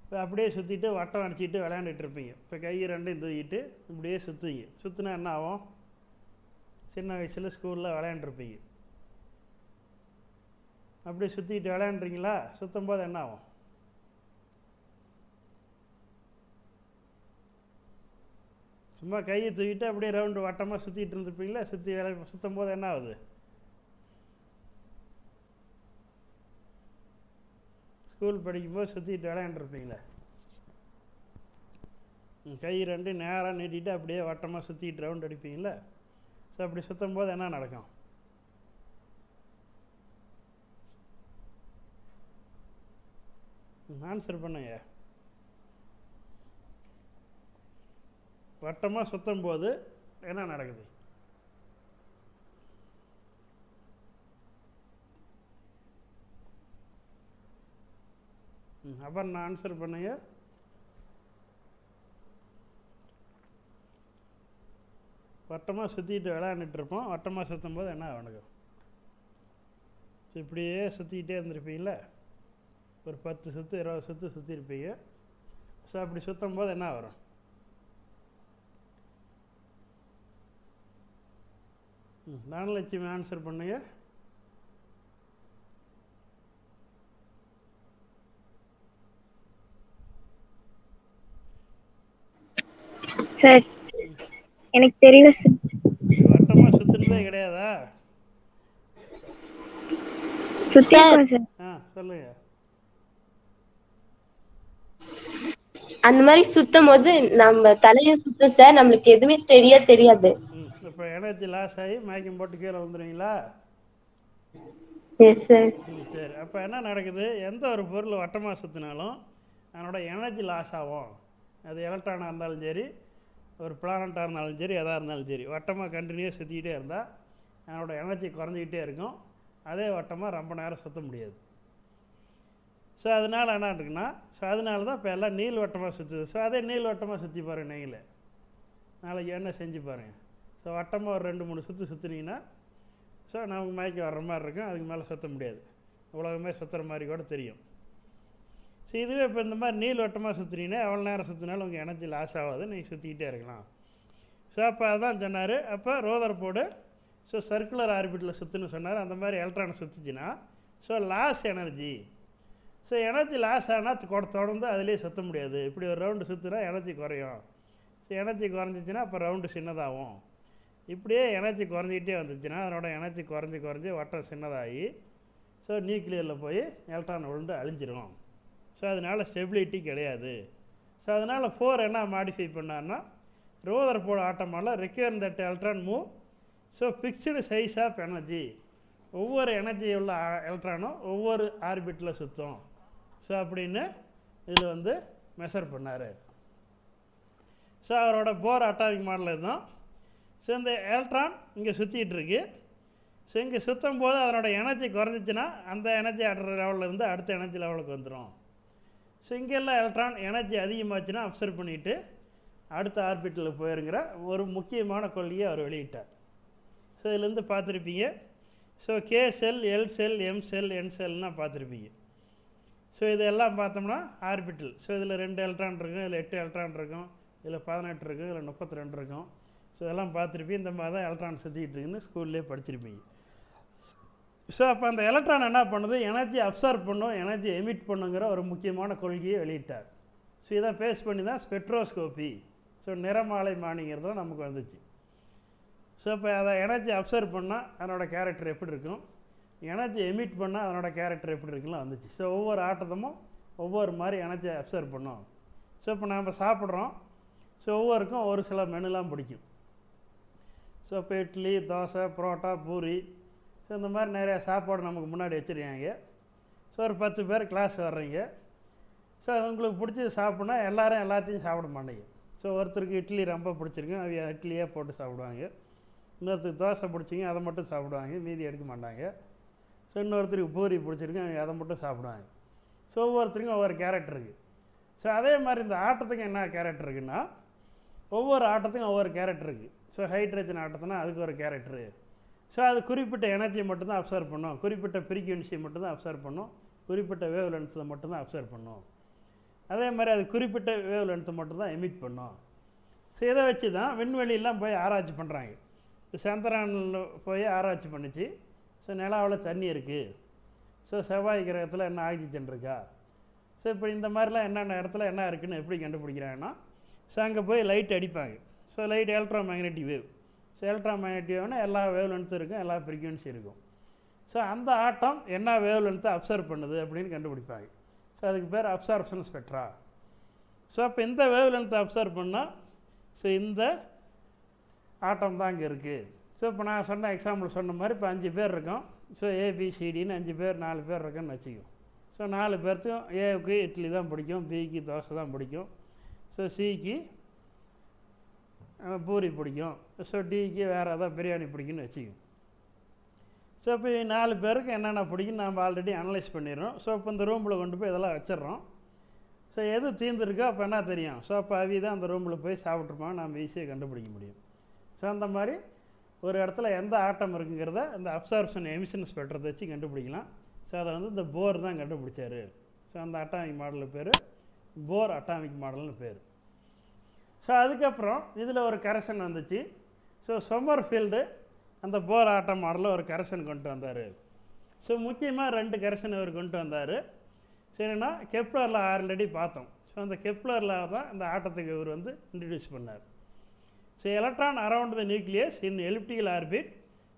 இப்போ அப்படியே சுற்றிட்டு வட்டம் அடிச்சுட்டு விளையாண்டுட்டு இருப்பீங்க. இப்போ கை ரெண்டையும் தூக்கிட்டு இப்படியே சுற்றுவீங்க. சுற்றினா என்ன ஆகும்? சின்ன வயசில் ஸ்கூலில் விளையாண்டுருப்பீங்க. அப்படியே சுற்றிக்கிட்டு விளையாண்டுறீங்களா? சுற்றும் போது என்ன ஆகும்? சும்மா கையை தூக்கிட்டு அப்படியே ரவுண்டு வட்டமாக சுற்றிட்டு இருந்துருப்பீங்களா? சுற்றும் போது என்ன ஆகுது? ஸ்கூல் படிக்கும்போது சுற்றிட்டு விளையாண்டுருப்பீங்களே, கை ரெண்டு நேராக நீட்டிட்டு அப்படியே வட்டமாக சுற்றிட்டு ரவுண்ட் அடிப்பீங்கள. ஸோ அப்படி சுற்றும் போது என்ன நடக்கும்? ஆன்சர் பண்ணுங்க. வட்டமாக சுற்றும் போது என்ன நடக்குது? அப்புறம் நான் ஆன்சர் பண்ணுங்க. வட்டமாக சுற்றிட்டு விளையாண்டுட்டுருப்போம். வட்டமாக சுற்றும் போது என்ன நடக்கும்? இப்படியே சுற்றிக்கிட்டே இருந்திருப்பீங்கள. ஒரு 10 சுற்று 20 சுற்று சுற்றிருப்பீங்க. ஸோ அப்படி சுற்றும் போது என்ன வரும்? தனலட்சுமி ஆன்சர் பண்ணுங்க. சார் எனக்கு தெரியல சார். வட்டமா சுத்தினதே கிடையாதா? சொல்லுங்க. அந்த மாதிரி சுத்தும் போது நம்ம தலையை சுத்தும் சார், நம்மளுக்கு எதுவுமே தெரியாது. இப்போ எனர்ஜி லாஸ் ஆகி மயக்கம் போட்டு கீழே வந்துடுவீங்களா? சரி, அப்போ என்ன நடக்குது? எந்த ஒரு பொருள் வட்டமாக சுற்றினாலும் அதனோட எனர்ஜி லாஸ் ஆகும். அது எலக்ட்ரானாக இருந்தாலும் சரி, ஒரு பிளானட்டாக இருந்தாலும் சரி, எதாக இருந்தாலும் சரி, வட்டமாக கண்டினியூஸ் சுற்றிக்கிட்டே இருந்தால் அதனோட எனர்ஜி குறைஞ்சிக்கிட்டே இருக்கும். அதே வட்டமாக ரொம்ப நேரம் சுற்ற முடியாது. ஸோ அதனால் என்ன இருக்குன்னா, ஸோ அதனால தான் இப்போ எல்லாம் நீள் வட்டமாக சுற்றுது. ஸோ அதே நீள் வட்டமாக சுற்றி பாருங்கள். நீங்களே நாளைக்கு என்ன செஞ்சு பாருங்கள். ஸோ வட்டமாக ஒரு 2-3 சுற்று சுற்றுனீங்கன்னா ஸோ நமக்கு மயக்கம் வர்ற மாதிரி இருக்கும். அதுக்கு மேலே சுற்ற முடியாது. உலகமே சுற்றுற மாதிரி கூட தெரியும். ஸோ இதுவே இப்போ இந்த மாதிரி நீள் வட்டமாக சுற்றுனீங்கன்னா எவ்வளோ நேரம் சுற்றினாலும் உங்கள் எனர்ஜி லாஸ் ஆகாது. நீங்கள் சுற்றிக்கிட்டே இருக்கலாம். ஸோ அப்போ அதான் சொன்னார். அப்போ ரோதர்ஃபோர்டு ஸோ சர்க்குலர் ஆர்பிட்டில் சுற்றுன்னு சொன்னார். அந்த மாதிரி எலக்ட்ரானை சுற்றுச்சுன்னா so loss energy. So energy loss ஆனால் தொடர்ந்து அதிலே சுற்ற முடியாது. இப்படி ஒரு ரவுண்டு சுற்றுனா எனர்ஜி குறையும். ஸோ எனர்ஜி குறைஞ்சிச்சின்னா அப்போ ரவுண்டு சின்னதாகும். இப்படியே எனர்ஜி குறைஞ்சிக்கிட்டே வந்துச்சுன்னா அதனோட எனர்ஜி குறைஞ்சி வட்டம் சின்னதாகி ஸோ நியூக்ளியரில் போய் எலக்ட்ரான் விழுந்து அழிஞ்சிரும். ஸோ அதனால் ஸ்டெபிலிட்டி கிடையாது. ஸோ அதனால் ஃபோர் என்ன மாடிஃபை பண்ணார்னா, ரோதர்ஃபோர்டு ஆட்டமால் require that electron move so fixed size of energy. ஒவ்வொரு எனர்ஜி உள்ள எலக்ட்ரானும் ஒவ்வொரு ஆர்பிட்டில் சுற்றும். ஸோ அப்படின்னு இதில் வந்து மெஷர் பண்ணார். ஸோ அவரோட போர் அட்டாமிக் மாடல் இதுதான். ஸோ இந்த எலக்ட்ரான் இங்கே சுற்றிட்டு இருக்கு. ஸோ இங்கே சுற்றும் போது அதனோட எனர்ஜி குறைஞ்சிச்சின்னா அந்த எனர்ஜி லெவலில் இருந்து அடுத்த எனர்ஜி லெவலுக்கு வந்துடும். ஸோ இங்கெல்லாம் எலக்ட்ரான் எனர்ஜி அதிகமாச்சுன்னா அப்சர்வ் பண்ணிவிட்டு அடுத்த ஆர்பிட்டில் போயிருங்கிற ஒரு முக்கியமான கொள்கையை அவர் வெளியிட்டார். ஸோ இதுலேருந்து பார்த்துருப்பீங்க. ஸோ கே செல், எல் செல், எம் செல், என் செல்னால் பார்த்துருப்பீங்க. ஸோ இதெல்லாம் பார்த்தோம்னா ஆர்பிட்டல். ஸோ இதில் 2 எலக்ட்ரான் இருக்கும், இதில் 8 எலக்ட்ரான் இருக்கும், இதில் 18 இருக்கும், இதில் 32 இருக்கும். ஸோ இதெல்லாம் பார்த்துருப்பீங்க. இந்த மாதிரி தான் எலக்ட்ரான் சுற்றிக்கிட்டு இருக்குன்னு ஸ்கூல்லேயே படிச்சிருப்பீங்க. ஸோ அப்போ அந்த எலக்ட்ரான் என்ன பண்ணுது? எனர்ஜி அப்சர்வ் பண்ணும், எனர்ஜி எமிட் பண்ணுங்கிற ஒரு முக்கியமான கொள்கையை வெளியிட்டார். ஸோ இதை பேஸ் பண்ணி தான் ஸ்பெக்ட்ரோஸ்கோபி, ஸோ நிறமாலைமானிங்கிறதும் நமக்கு வந்துச்சு. ஸோ இப்போ அதை எனர்ஜி அப்சர்வ் பண்ணால் அதனோட கேரக்டர் எப்படி இருக்கும், எனர்ஜி எமிட் பண்ணால் அதனோட கேரக்டர் எப்படி இருக்குன்னு வந்துச்சு. ஸோ ஒவ்வொரு ஆட்டமும் ஒவ்வொரு மாதிரி எனர்ஜி அப்சர்வ் பண்ணும். ஸோ இப்போ நம்ம சாப்பிட்றோம். ஸோ ஒவ்வொருக்கும் ஒரு சில மெனுலாம் பிடிக்கும். ஸோ இப்போ இட்லி, தோசை, புரோட்டா, பூரி, ஸோ இந்த மாதிரி நிறையா சாப்பாடு நமக்கு முன்னாடி வச்சுருக்காங்க. ஸோ ஒரு 10 பேர் கிளாஸ் வர்றீங்க. ஸோ அது உங்களுக்கு பிடிச்சது சாப்பிட்னா எல்லோரும் எல்லாத்தையும் சாப்பிட மாட்டேங்க. ஸோ ஒருத்தருக்கு இட்லி ரொம்ப பிடிச்சிருக்கு, அவங்க இட்லியே போட்டு சாப்பிடுவாங்க. இன்னொருத்தருக்கு தோசை பிடிச்சிங்க, அதை மட்டும் சாப்பிடுவாங்க, மீதி எடுக்க மாட்டாங்க. ஸோ இன்னொருத்தருக்கு பூரி பிடிச்சிருக்கு, அவங்க அதை மட்டும் சாப்பிடுவாங்க. ஸோ ஒவ்வொருத்தருக்கும் ஒவ்வொரு கேரக்டர் இருக்குது. ஸோ அதே மாதிரி இந்த ஆட்டத்துக்கு என்ன கேரக்டர் இருக்குன்னா, ஒவ்வொரு ஆட்டத்துக்கும் ஒவ்வொரு கேரக்டர் இருக்குது. ஸோ ஹைட்ரஜன் ஆட்டத்துனா அதுக்கு ஒரு கேரக்டரு. ஸோ அது குறிப்பிட்ட எனர்ஜியை மட்டும்தான் அப்சர்வ் பண்ணும், குறிப்பிட்ட ஃப்ரீக்வன்சியை மட்டும்தான் அப்சர்வ் பண்ணும், குறிப்பிட்ட வேவ் லென்த்தில் மட்டும்தான் அப்சர்வ் பண்ணும். அதே மாதிரி அது குறிப்பிட்ட வேவ் லென்த்தை மட்டும்தான் எமிட் பண்ணும். ஸோ இதை வச்சு தான் விண்வெளியெல்லாம் போய் ஆராய்ச்சி பண்ணுறாங்க. சந்திரனில் போய் ஆராய்ச்சி பண்ணிச்சு. ஸோ நிலாவில் தண்ணி இருக்குது, ஸோ செவ்வாய் கிரகத்தில் என்ன ஆக்சிஜன் இருக்கா, ஸோ இப்போ இந்த மாதிரிலாம் என்னென்ன இடத்துல என்ன இருக்குதுன்னு எப்படி கண்டுபிடிக்கிறாங்கன்னா, ஸோ அங்கே போய் லைட் அடிப்பாங்க. So light electromagnetic wave. So electromagnetic வேவ்னா எல்லா வேவ் லென்த்தும் இருக்கும், எல்லா ஃப்ரீக்வன்சி இருக்கும். ஸோ அந்த ஆட்டம் என்ன வேவ் லென்த்தை அப்சர்வ் பண்ணுது அப்படின்னு கண்டுபிடிப்பாங்க. ஸோ அதுக்கு பேர் அப்சார்ப்ஷன் ஸ்பெக்ட்ரா. ஸோ அப்போ இந்த வேவ் லென்த்தை அப்சர்வ் பண்ணால் ஸோ இந்த ஆட்டம் தான் இங்கே இருக்குது. ஸோ இப்போ நான் சொன்ன எக்ஸாம்பிள் சொன்ன மாதிரி இப்போ 5 பேர் இருக்கோம். ஸோ ஏபிசிடின்னு 5 பேர் 4 பேர் இருக்குன்னு வச்சுக்கோம். ஸோ 4 பேர்த்துக்கும் ஏவுக்கு இட்லி தான் பிடிக்கும், பிக்கு தோசை தான் பிடிக்கும், ஸோ சிக்கு பூரி பிடிக்கும், ஸோ டிக்கு வேறு ஏதாவது பிரியாணி பிடிக்குன்னு வச்சுக்கோம். ஸோ இப்போ 4 பேருக்கு என்னென்ன பிடிக்குன்னு நம்ம ஆல்ரெடி அனலைஸ் பண்ணிடுறோம். ஸோ இப்போ இந்த ரூமில் கொண்டு போய் இதெல்லாம் வச்சிடுறோம். ஸோ எது தீர்ந்துருக்கோ அப்போ என்ன தெரியும்? ஸோ அப்போ அவி தான் அந்த ரூமில் போய் சாப்பிட்ருப்பாங்க, நம்ம ஈஸியாக கண்டுபிடிக்க முடியும். ஸோ அந்த மாதிரி ஒரு இடத்துல எந்த ஆட்டம் இருக்குங்கிறத அந்த அப்சார்ப்ஷன் எமிஷன் ஸ்பெக்ட்ரத்தை வச்சு கண்டுபிடிக்கலாம். ஸோ அதை வந்து இந்த போர் தான் கண்டுபிடிச்சார். ஸோ அந்த அட்டாமிக் மாடல் பேர் போர் அட்டாமிக் மாடல்னு பேர். ஸோ அதுக்கப்புறம் இதில் ஒரு கரெக்ஷன் வந்துச்சு. ஸோ சம்மர்ஃபீல்டு அந்த போர் ஆட்டம் மாடலில் ஒரு கரெக்ஷன் கொண்டு வந்தார். ஸோ முக்கியமாக 2 கரெக்ஷன் அவர் கொண்டு வந்தார். சரின்னா கெப்லரில் ஆல்ரெடி பார்த்தோம். ஸோ அந்த கெப்லரில் தான் இந்த ஆட்டத்துக்கு இவர் வந்து இன்ட்ரடியூஸ் பண்ணார். So electron around the nucleus in elliptical orbit,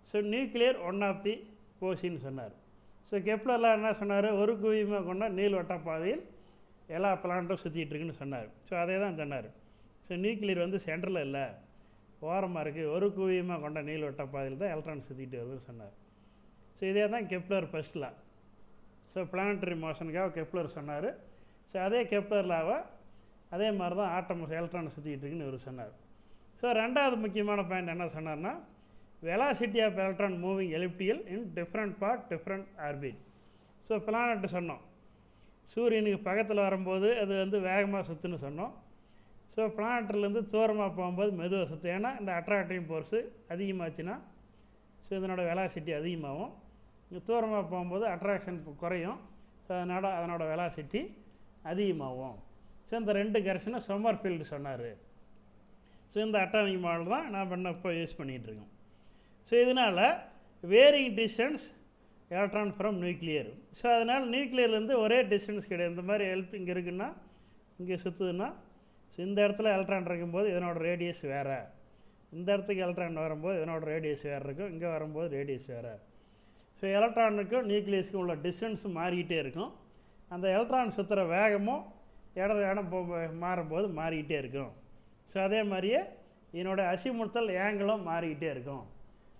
so nuclear one of the போர்ஷின்னு சொன்னார். ஸோ கெப்லரில் என்ன சொன்னார்? ஒரு குவியமாக கொண்ட நீள்வட்ட பாதையில் எல்லா பிளானட்டும் சுற்றிட்டு இருக்குன்னு சொன்னார். ஸோ அதே தான் சொன்னார். ஸோ நியூக்ளியர் வந்து சென்டரில் இல்லை, ஓரமாக இருக்குது, ஒரு குவியமாக கொண்ட நீள்வட்ட பாதையில் தான் எலக்ட்ரான் சுற்றிட்டு வருதுன்னு சொன்னார். ஸோ இதே தான் கெப்லர் ஃபர்ஸ்ட்டில். ஸோ பிளானட்டரி மோஷனுக்காக கெப்லர் சொன்னார். ஸோ அதே கெப்லர்லாவை அதே மாதிரி தான் ஆட்டம் எலக்ட்ரான் சுற்றிக்கிட்டு இருக்குன்னு இவர் சொன்னார். ஸோ 2வது முக்கியமான பாயிண்ட் என்ன சொன்னார்னா, velocity of electron moving elliptical in different part different orbit. So planet சொன்னோம், சூரியனுக்கு பக்கத்தில் வரும்போது அது வந்து வேகமாக சுற்றுன்னு சொன்னோம். ஸோ பிளானட்லேருந்து தூரமாக போகும்போது மெதுவாக சுற்றும். ஏன்னா இந்த அட்ராக்டிவ் ஃபோர்ஸு அதிகமாச்சுன்னா ஸோ இதனோட வெலாசிட்டி அதிகமாகும். தூரமாக போகும்போது அட்ராக்ஷன் குறையும். ஸோ அதனோட வெலாசிட்டி அதிகமாகும். ஸோ இந்த 2 கரெக்ஷனும் சம்மர்ஃபீல்டு சொன்னார். ஸோ இந்த அட்டாமிக் மாடல் தான் நாம் இப்போ யூஸ் பண்ணிகிட்ருக்கோம். ஸோ இதனால் varying distance electron from nuclear. So அதனால் நியூக்ளியர்லேருந்து ஒரே டிஸ்டன்ஸ் கிடையாது. இந்த மாதிரி இங்கே இருக்குன்னா இங்கே சுற்றுதுன்னா, ஸோ இந்த இடத்துல எலக்ட்ரான் இருக்கும்போது இதனோட ரேடியஸ் வேறு, இந்த இடத்துக்கு எலக்ட்ரான் வரும்போது இதனோட ரேடியஸ் வேறு இருக்கும், இங்கே வரும்போது ரேடியஸ் வேறு. ஸோ எலக்ட்ரானுக்கும் நியூக்ளியஸுக்கும் உள்ள டிஸ்டன்ஸும் மாறிக்கிட்டே இருக்கும். அந்த எலக்ட்ரான் சுற்றுற வேகமும் இடம் மாறும்போது மாறிக்கிட்டே இருக்கும். ஸோ அதே மாதிரியே இதனோட அசிமுத்தல் ஏங்கிளும் மாறிக்கிட்டே இருக்கும்.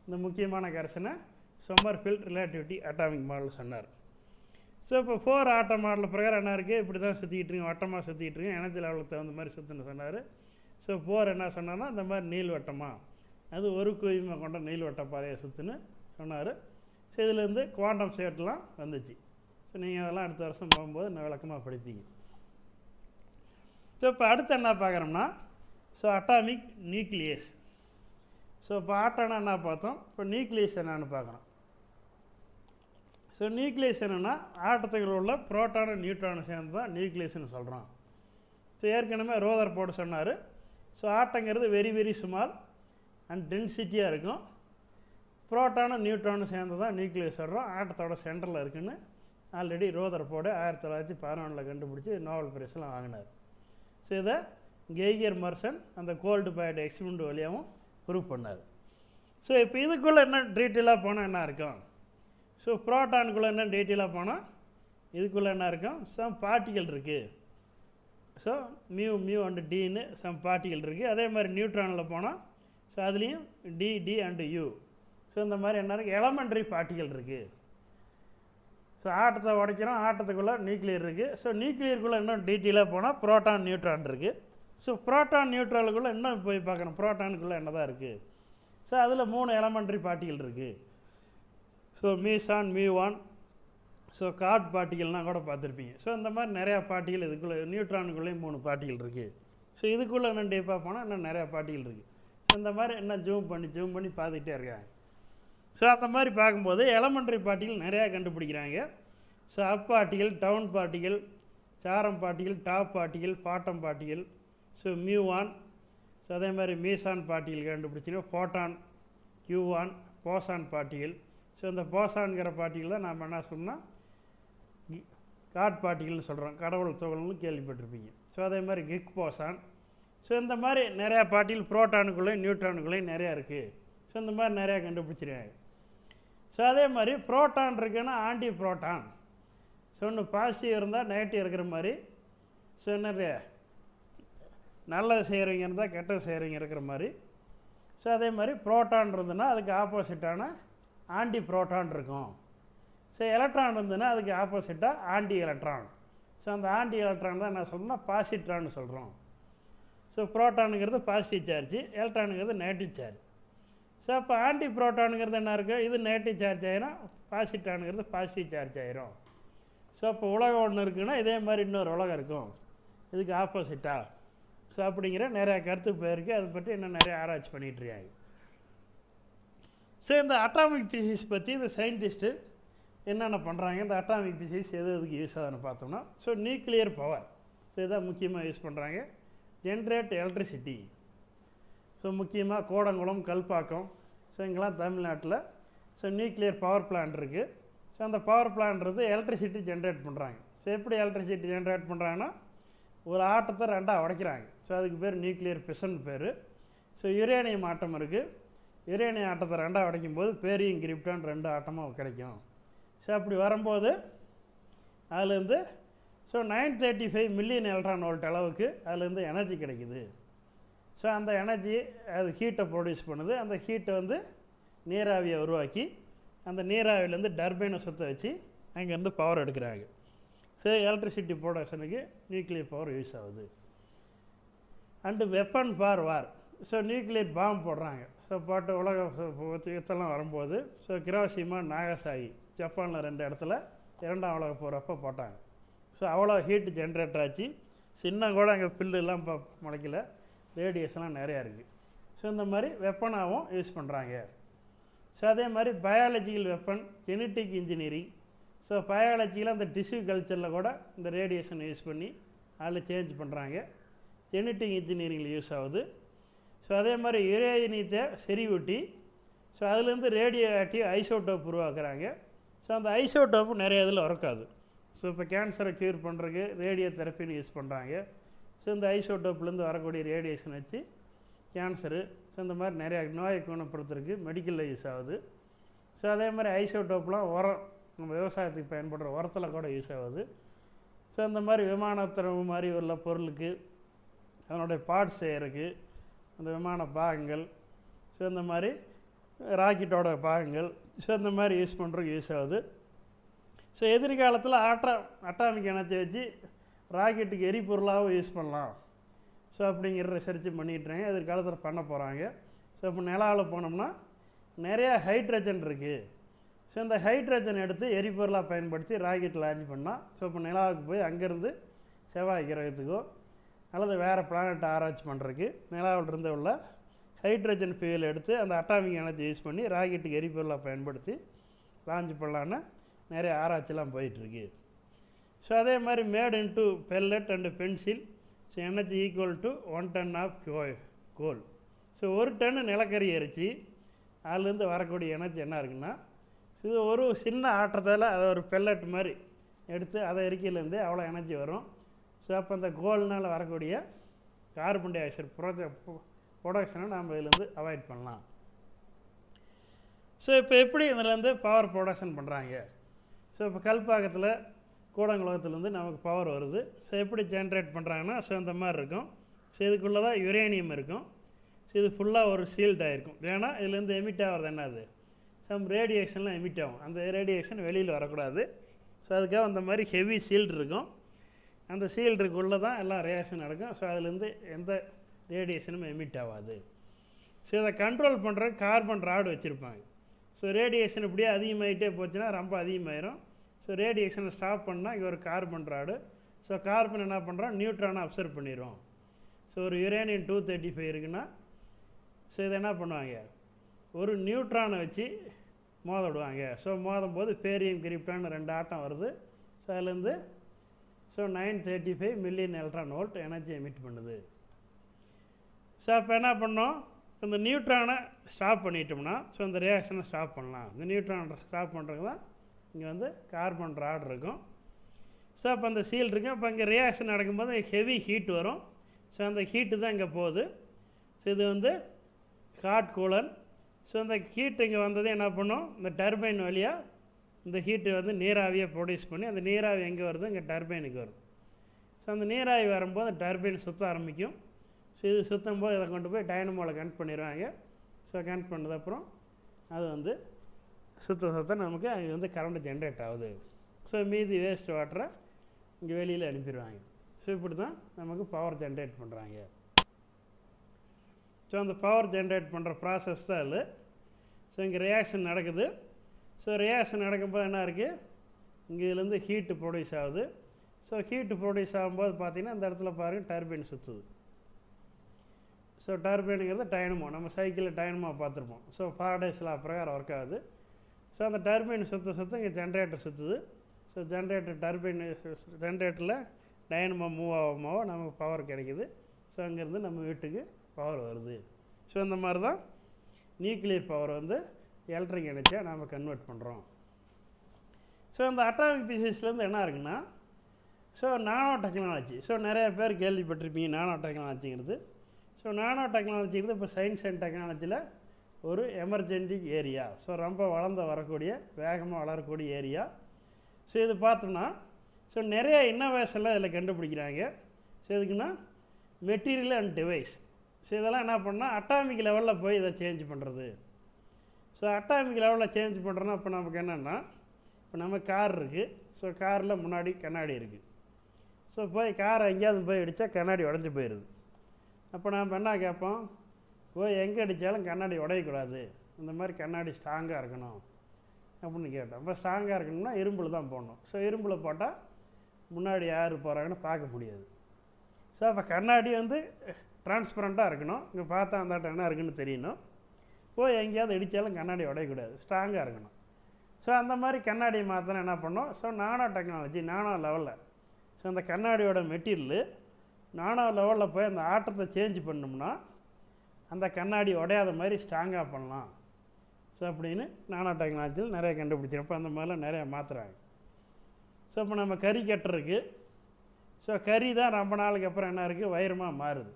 இந்த முக்கியமான கரெக்ஷனை சம்மர்ஃபீல்ட் ரிலேட்டிவிட்டி அட்டாமிக் மாடல் சொன்னார். ஸோ இப்போ 4 ஆட்டம் மாடல் பிரகாரம் என்ன இருக்குது? இப்படி தான் சுற்றிக்கிட்டு இருக்கோம், வட்டமாக சுற்றிக்கிட்டு இருக்கோம், எனர்ஜி லெவலுக்கு தகுந்த மாதிரி சுற்றுன்னு சொன்னார். ஸோ 4 என்ன சொன்னார்னா, இந்த மாதிரி நீள்வட்டமாக அது ஒரு குவியமாக கொண்ட நீள்வட்ட பாதையை சுற்றுன்னு சொன்னார். ஸோ இதுலேருந்து குவாண்டம் ஸ்டேட்லாம் வந்துச்சு. ஸோ நீங்கள் அதெல்லாம் அடுத்த வருஷம் போகும்போது நான் விளக்கமாக படிப்பீங்க. ஸோ இப்போ அடுத்து என்ன பார்க்குறோம்னா, ஸோ அட்டாமிக் நியூக்ளியஸ். ஸோ இப்போ ஆட்டம்னா என்ன பார்த்தோம், இப்போ நியூக்ளியஸ் என்னன்னு பார்க்குறோம். ஸோ நியூக்ளியஸ் என்னென்னா, ஆட்டத்துக்குள்ள உள்ள புரோட்டானு நியூட்ரானு சேர்ந்து தான் நியூக்ளியஸ்னு சொல்கிறோம். ஸோ ஏற்கனவே ரோதர் போட்டு சொன்னார். ஸோ ஆட்டங்கிறது வெரி வெரி ஸ்மால் அண்ட் டென்சிட்டியாக இருக்கும். புரோட்டானும் நியூட்ரானும் சேர்ந்து தான் நியூக்ளியஸ் சொல்கிறோம். ஆட்டத்தோட சென்டரில் இருக்குதுன்னு ஆல்ரெடி ரோதர் போடு 1911 கண்டுபிடிச்சி நோபல் பிரைஸ்லாம் வாங்கினார். ஸோ இதை கெய்கர் மர்சன் அந்த கோல்டு பாய்டு எக்ஸ்பெரிமெண்ட் வழியாகவும் ப்ரூவ் பண்ணார். ஸோ இப்போ இதுக்குள்ளே என்ன டீட்டெயிலாக போனால் என்ன இருக்கும்? ஸோ புரோட்டானுக்குள்ளே என்ன டீட்டெயிலாக போனால் இதுக்குள்ளே என்ன இருக்கும்? சம் பார்ட்டிகல் இருக்குது. ஸோ மியூ அண்டு டின்னு சம் பார்ட்டிகல் இருக்குது. அதே மாதிரி நியூட்ரானில் போனால் ஸோ அதுலேயும் டி அண்டு யூ. ஸோ இந்த மாதிரி என்ன இருக்குது? எலமெண்ட்ரி பார்ட்டிகல் இருக்குது. ஸோ ஆட்டத்தை உடைக்கிறோம், ஆட்டத்துக்குள்ளே நியூக்ளியர் இருக்குது. ஸோ நியூக்ளியருக்குள்ளே இன்னும் டீட்டெயிலாக போனால் புரோட்டான் நியூட்ரான் இருக்குது. ஸோ புரோட்டான் நியூட்ரலுக்குள்ளே இன்னும் போய் பார்க்குறோம், புரோட்டானுக்குள்ளே என்ன தான் இருக்குது. ஸோ அதில் 3 எலமெண்ட்ரி பார்ட்டிகல் இருக்குது. ஸோ மீசான், மியூவான், ஸோ கார்ட் பார்ட்டிகல்னால் கூட பார்த்துருப்பீங்க. ஸோ இந்த மாதிரி நிறையா பார்ட்டிகல் இதுக்குள்ளே நியூட்ரானுக்குள்ளேயும் 3 பார்ட்டிகல் இருக்குது. ஸோ இதுக்குள்ளே இன்னும் டீப்பாக போனால் இன்னும் நிறையா பார்ட்டிகல் இருக்குது. ஸோ இந்த மாதிரி இன்னும் ஜூம் பண்ணி பார்த்துக்கிட்டே இருக்காங்க. ஸோ அந்த மாதிரி பார்க்கும்போது எலமெண்ட்ரி பார்ட்டிகல் நிறையா கண்டுபிடிக்கிறாங்க. So up particle, down particle, charm particle, top particle, bottom particle, so muon. So அதே மாதிரி மீசான் பார்ட்டிகல் கண்டுபிடிச்சிங்கன்னா ஃபோட்டான், கியூவான், போசான் பார்ட்டிகல். ஸோ இந்த போசான்கிற பார்ட்டிகல் தான் நாம் என்ன சொன்னால் காட் பார்ட்டிகல்னு சொல்கிறோம், கடவுள் துகள்னு கேள்விப்பட்டிருப்பீங்க. ஸோ அதே மாதிரி கிக் போசான். ஸோ இந்த மாதிரி நிறையா பார்ட்டிகல் புரோட்டானுக்குள்ளேயும் நியூட்ரானுக்குள்ளேயும் நிறையா இருக்குது. ஸோ இந்த மாதிரி நிறையா கண்டுபிடிச்சிருக்காங்க. ஸோ அதே மாதிரி புரோட்டான் இருக்குன்னா ஆன்டி புரோட்டான். ஸோ ஒன்று பாசிட்டிவ் இருந்தால் நெகட்டிவ் இருக்கிற மாதிரி. ஸோ நிறைய நல்லது செய்கிறவங்க இருந்தால் கெட்டது செய்கிறவங்க இருக்கிற மாதிரி. ஸோ அதே மாதிரி புரோட்டான் இருந்ததுன்னா அதுக்கு ஆப்போசிட்டான ஆன்டி புரோட்டான் இருக்கும். ஸோ எலக்ட்ரான் இருந்ததுன்னா அதுக்கு ஆப்போசிட்டாக ஆன்டி எலக்ட்ரான். ஸோ அந்த ஆன்டி எலக்ட்ரான் தான் என்ன சொல்லணும்னா பாசிட்ரான்னு சொல்கிறோம். ஸோ புரோட்டானுங்கிறது பாசிட்டிவ் சார்ஜ், எலக்ட்ரானுங்கிறது நெகட்டிவ் சார்ஜ். ஸோ அப்போ ஆன்டி புரோட்டானுங்கிறது என்ன இருக்குது, இது நெகட்டிவ் சார்ஜ் ஆயிரும், பாசிட்ரானுங்கிறது பாசிட்டிவ் சார்ஜ் ஆயிரும். ஸோ அப்போ உலகம் ஒன்று இருக்குன்னா இதே மாதிரி இன்னொரு உலகம் இருக்கும், இதுக்கு ஆப்போசிட்டாக. ஸோ அப்படிங்கிற நிறையா கருத்து போயிருக்கு, அதை பற்றி இன்னும் நிறைய ஆராய்ச்சி பண்ணிகிட்ருக்காங்க. ஸோ இந்த அட்டாமிக் பிசிக்ஸ் பற்றி இந்த சயின்டிஸ்ட்டு என்னென்ன பண்ணுறாங்க, இந்த அட்டாமிக் பிசிக்ஸ் எது எதுக்கு யூஸ் ஆகுதுன்னு பார்த்தோம்னா, ஸோ நியூக்ளியர் பவர், ஸோ இதான் முக்கியமாக யூஸ் பண்ணுறாங்க. ஜென்ரேட் எலக்ட்ரிசிட்டி, ஸோ முக்கியமாக கோடங்குளம், கல்பாக்கம், ஸோ இங்கெல்லாம் தமிழ்நாட்டில் ஸோ நியூக்ளியர் பவர் பிளான்ட் இருக்குது. ஸோ அந்த பவர் பிளான்றது எலக்ட்ரிசிட்டி ஜென்ரேட் பண்ணுறாங்க. ஸோ எப்படி எலக்ட்ரிசிட்டி ஜென்ரேட் பண்ணுறாங்கன்னா, ஒரு ஆட்டத்தை ரெண்டாக உடைக்கிறாங்க. ஸோ அதுக்கு பேர் நியூக்ளியர் ஃபிஷன் பேர். ஸோ யுரேனியம் ஆட்டம் இருக்குது, யுரேனியம் ஆட்டத்தை ரெண்டாக உடைக்கும்போது பேரியம் கிரிப்டான் 2 ஆட்டமாக கிடைக்கும். ஸோ அப்படி வரும்போது அதுலேருந்து ஸோ 935 மில்லியன் எலக்ட்ரான் வோல்ட் அளவுக்கு அதுலேருந்து எனர்ஜி கிடைக்குது. ஸோ அந்த எனர்ஜி அது ஹீட்டை ப்ரொடியூஸ் பண்ணுது. அந்த ஹீட்டை வந்து நீராவியை உருவாக்கி அந்த நீராவிலேருந்து டர்பைனை சுற்ற வச்சு அங்கேருந்து பவர் எடுக்கிறாங்க. ஸோ எலக்ட்ரிசிட்டி ப்ரொடக்ஷனுக்கு நியூக்ளியர் பவர் யூஸ் ஆகுது. And weapon for war, so nuclear bomb போடுறாங்க. ஸோ போட்டு உலக யுத்தம்லாம் வரும்போது ஸோ கிரோஷிமா, நாகசாகி ஜப்பானில் 2 இடத்துல 2ஆம் உலக போகிறப்ப போட்டாங்க. ஸோ அவ்வளோ ஹீட் ஜென்ரேட் ஆச்சு. சின்ன கூட அங்கே பில்லுலாம் இப்போ முளைக்கல, ரேடியேஷன்லாம் நிறையா இருக்குது. ஸோ இந்த மாதிரி வெப்பனாகவும் யூஸ் பண்ணுறாங்க. ஸோ அதே மாதிரி biological weapon, genetic engineering, so பயாலஜியில் அந்த டிஷ்யூ கல்ச்சரில் கூட இந்த ரேடியேஷன் யூஸ் பண்ணி அதில் சேஞ்ச் பண்ணுறாங்க. ஜெனட்டிக் இன்ஜினியரிங்கில் யூஸ் ஆகுது. ஸோ அதே மாதிரி யுரேனியத்தை செறிவூட்டி ஸோ அதுலேருந்து ரேடியோ ஆக்டிவ் ஐசோடோப் உருவாக்குறாங்க. ஸோ அந்த ஐசோடோப்பு நிறைய இதில் ஒர்க்காது. ஸோ இப்போ கேன்சரை க்யூர் பண்ணுறதுக்கு ரேடியோ தெரப்பின்னு யூஸ் பண்ணுறாங்க. ஸோ இந்த ஐசோடோப்லேருந்து வரக்கூடிய ரேடியேஷன் வச்சு கேன்சரு, ஸோ இந்த மாதிரி நிறையா நோயை குணப்படுத்துறதுக்கு மெடிக்கலில் யூஸ் ஆகுது. ஸோ அதே மாதிரி ஐசோடோப்லாம் உரம், நம்ம விவசாயத்துக்கு பயன்படுற உரத்தில் கூட யூஸ் ஆகுது. ஸோ இந்த மாதிரி விமானத்திறவு மாதிரி உள்ள பொருளுக்கு அதனுடைய பார்ட்ஸ் செய்கிறதுக்கு, அந்த விமான பாகங்கள், ஸோ இந்த மாதிரி ராக்கெட்டோட பாகங்கள், ஸோ இந்த மாதிரி யூஸ் பண்ணுறதுக்கு யூஸ் ஆகுது. ஸோ எதிர்காலத்தில் அட்டாமிக் எனர்ஜி வச்சு ராக்கெட்டுக்கு எரிபொருளாகவும் யூஸ் பண்ணலாம். ஸோ அப்படிங்கிற ரிசர்ச் பண்ணிட்டுறாங்க, எதிர்காலத்தில் பண்ண போகிறாங்க. ஸோ இப்போ நிலாவில் போனோம்னா நிறையா ஹைட்ரஜன் இருக்குது. ஸோ இந்த ஹைட்ரஜன் எடுத்து எரிபொருளாக பயன்படுத்தி ராக்கெட் லான்ச் பண்ணால், ஸோ இப்போ நிலாவுக்கு போய் அங்கேருந்து செவ்வாய் கிரகத்துக்கோ அல்லது வேறு பிளானட் ஆராய்ச்சி பண்ணுறதுக்கு நிலாவிலிருந்து உள்ள ஹைட்ரஜன் ஃபியூல் எடுத்து அந்த அட்டாமிக் எனர்ஜி யூஸ் பண்ணி ராக்கெட்டுக்கு எரிபொருளாக பயன்படுத்தி லான்ச் பண்ணலான்னு நிறைய ஆராய்ச்சிலாம் போயிட்டுருக்கு. ஸோ அதே மாதிரி made into pellet and pencil, so energy equal to 1 ton of coal. So 1 ton நிலக்கரி எரிச்சு அதுலேருந்து வரக்கூடிய எனர்ஜி என்ன இருக்குன்னா, இது ஒரு சின்ன ஆற்றத்தால் அதை ஒரு பெல்லட் மாதிரி எடுத்து அதை எரிக்கையிலேருந்து அவ்வளோ எனர்ஜி வரும். ஸோ அப்போ அந்த கோல்னால் வரக்கூடிய கார்பன் டை ஆக்சைடு ப்ரொடக்ஷனை நாம் இதுலேருந்து அவாய்ட் பண்ணலாம். ஸோ இப்போ எப்படி இதுலேருந்து பவர் ப்ரொடக்ஷன் பண்ணுறாங்க? ஸோ இப்போ கல்பாக்கத்தில் கூடங்குளத்துலேருந்து நமக்கு பவர் வருது. ஸோ எப்படி ஜென்ரேட் பண்ணுறாங்கன்னா, ஸோ இந்த மாதிரி இருக்கும். ஸோ இதுக்குள்ளே தான் யுரேனியம் இருக்கும். ஸோ இது ஃபுல்லாக ஒரு சீல்ட் ஆகிருக்கும். ஏன்னா இதுலேருந்து எமிட் ஆகிறது என்னது, சம் ரேடியேஷன்லாம் எமிட் ஆகும். அந்த ரேடியேஷன் வெளியில் வரக்கூடாது. ஸோ அதுக்காக அந்த மாதிரி ஹெவி சீல்டு இருக்கும். அந்த சீல்டுக்குள்ளே தான் எல்லாம் ரியாக்ஷன் நடக்கும். ஸோ அதுலேருந்து எந்த ரேடியேஷனும் எமிட் ஆகாது. ஸோ இதை கண்ட்ரோல் பண்ணுற கார்பன் ராடு வச்சுருப்பாங்க. ஸோ ரேடியேஷன் இப்படியே அதிகமாகிட்டே போச்சுன்னா ரொம்ப அதிகமாயிரும். ஸோ ரேடியேஷனை ஸ்டாப் பண்ணால் இங்கே ஒரு கார்பன் ராடு. ஸோ கார்பன் என்ன பண்ணுறோம், நியூட்ரானை அப்சர்வ் பண்ணிடும். ஸோ ஒரு யுரேனியம் 235 இருக்குன்னா, ஸோ இதை என்ன பண்ணுவாங்க, ஒரு நியூட்ரானை வச்சு மோத விடுவாங்க. ஸோ மோதும் போது பேரியம் கிரிப்டான் 2 ஆட்டம் வருது. ஸோ அதுலேருந்து so 935 million electron volt energy emit பண்ணுது. ஸோ அப்போ என்ன பண்ணோம், இந்த நியூட்ரானை ஸ்டாப் பண்ணிட்டோம்னா ஸோ இந்த ரியாக்ஷனை ஸ்டாப் பண்ணலாம். இந்த நியூட்ரானை ஸ்டாப் பண்ணுறதுக்கு தான் இங்கே வந்து கார்பன் ராட் இருக்கும். ஸோ அப்போ அந்த சீல் இருக்கும். அப்போ இங்கே ரியாக்ஷன் நடக்கும்போது ஹெவி ஹீட் வரும். ஸோ அந்த ஹீட்டு தான் இங்கே போகுது. ஸோ இது வந்து ஹாட் கூலன். ஸோ இந்த ஹீட் இங்கே வந்தது என்ன பண்ணும், இந்த டர்பைன் வழியாக இந்த ஹீட்டு வந்து நீராவியை ப்ரொடியூஸ் பண்ணி அந்த நீராவி எங்கே வருது, இங்கே டர்பைனுக்கு வரும். ஸோ அந்த நீராவி வரும்போது டர்பைன் சுற்ற ஆரம்பிக்கும். இது சுற்றும் போது இதை கொண்டு போய் டைனமோவில் கனெக்ட் பண்ணிடுவாங்க. ஸோ கனெக்ட் பண்ணதுக்கப்புறம் அது வந்து சுத்த நமக்கு அங்கே கரண்ட் ஜென்ரேட் ஆகுது. ஸோ மீதி வேஸ்ட் வாட்டரை இங்கே வெளியில் அனுப்பிடுவாங்க. ஸோ இப்படி தான் நமக்கு பவர் ஜென்ரேட் பண்ணுறாங்க. ஸோ அந்த பவர் ஜென்ரேட் பண்ணுற ப்ராசஸ் தான் அது. ஸோ இங்கே ரியாக்ஷன் நடக்குது. ஸோ ரியாக்ஷன் நடக்கும்போது என்ன இருக்குது, இங்கே இதுலேருந்து ஹீட்டு ப்ரொடியூஸ் ஆகுது. ஸோ ஹீட்டு ப்ரொடியூஸ் ஆகும்போது பார்த்திங்கன்னா இந்த இடத்துல பாருங்கள் டர்பைன் சுற்றுது. ஸோ டர்பைனுங்கிறது டைனமோ, நம்ம சைக்கிளில் டைனமோ பார்த்துருப்போம். ஸோ ஃபாரடேஸ் லா பிரகாரம் ஒர்க் ஆகுது. ஸோ அந்த டர்பைன் சுற்ற இங்கே ஜென்ரேட்டர் சுற்றுது. ஸோ ஜென்ரேட்டரில் டைனமோ மூவ் ஆகாமோ நமக்கு பவர் கிடைக்குது. ஸோ அங்கேருந்து நம்ம வீட்டுக்கு பவர் வருது. ஸோ இந்த மாதிரி தான் நியூக்ளியர் பவர் வந்து எலக்ட்ரிக் எனர்ஜியாக நாம் கன்வெர்ட் பண்ணுறோம். ஸோ இந்த அட்டாமிக் பிசிக்ஸ்லேருந்து என்ன இருக்குன்னா, ஸோ நானோ டெக்னாலஜி. ஸோ நிறைய பேர் கேள்விப்பட்டிருப்பீங்க நானோ டெக்னாலஜிங்கிறது. ஸோ நானோ டெக்னாலஜிங்கிறது இப்போ சயின்ஸ் அண்ட் டெக்னாலஜியில் ஒரு எமர்ஜென்டிக் ஏரியா. ஸோ ரொம்ப வரக்கூடிய வேகமாக வளரக்கூடிய ஏரியா. ஸோ இது பார்த்தோம்னா ஸோ நிறைய இன்னோவேஷன்லாம் இதில் கண்டுபிடிக்கிறாங்க. ஸோ இதுக்குன்னா மெட்டீரியல் அண்ட் டிவைஸ். ஸோ இதெல்லாம் என்ன பண்ணால் அட்டாமிக் லெவலில் போய் இதை சேஞ்ச் பண்ணுறது. ஸோ அட்டாமிக் லெவலில் சேஞ்ச் பண்ணுறோன்னா இப்போ நமக்கு என்னென்னா, இப்போ நம்ம கார் இருக்குது. ஸோ காரில் முன்னாடி கண்ணாடி இருக்குது. ஸோ போய் காரை எங்கேயாவது போய் அடித்தா கண்ணாடி உடஞ்சி போயிடுது. அப்போ நாம் என்ன கேட்போம், போய் எங்கே அடித்தாலும் கண்ணாடி உடையக்கூடாது, இந்த மாதிரி கண்ணாடி ஸ்ட்ராங்காக இருக்கணும் அப்படின்னு கேட்டோம். இப்போ ஸ்ட்ராங்காக இருக்கணும்னா இரும்பில் தான் போடணும். ஸோ இரும்பில் போட்டால் முன்னாடி யார் போகிறாங்கன்னு பார்க்க முடியாது. ஸோ அப்போ கண்ணாடி வந்து டிரான்ஸ்பரண்ட்டாக இருக்கணும். இங்கே பார்த்தா அந்த என்ன இருக்குன்னு தெரியணும். போய் எங்கேயாவது இடித்தாலும் கண்ணாடி உடையக்கூடாது, ஸ்ட்ராங்காக இருக்கணும். ஸோ அந்த மாதிரி கண்ணாடியை மாற்றினா என்ன பண்ணோம், ஸோ நானோ டெக்னாலஜி நானோ லெவலில். ஸோ அந்த கண்ணாடியோட மெட்டீரியலு நானோ லெவலில் போய் அந்த ஆட்டத்தை சேஞ்ச் பண்ணோம்னா அந்த கண்ணாடி உடையாத மாதிரி ஸ்ட்ராங்காக பண்ணலாம். ஸோ அப்படின்னு நானோ டெக்னாலஜியில் நிறைய கண்டுபிடிச்சிருப்போம். அந்த மாதிரிலாம் நிறையா மாற்றுறாங்க. ஸோ இப்போ நம்ம கறி கட்டுறதுக்கு, ஸோ கறி தான் ரொம்ப நாளுக்கு அப்புறம் என்ன இருக்குது, வைரமாக மாறுது.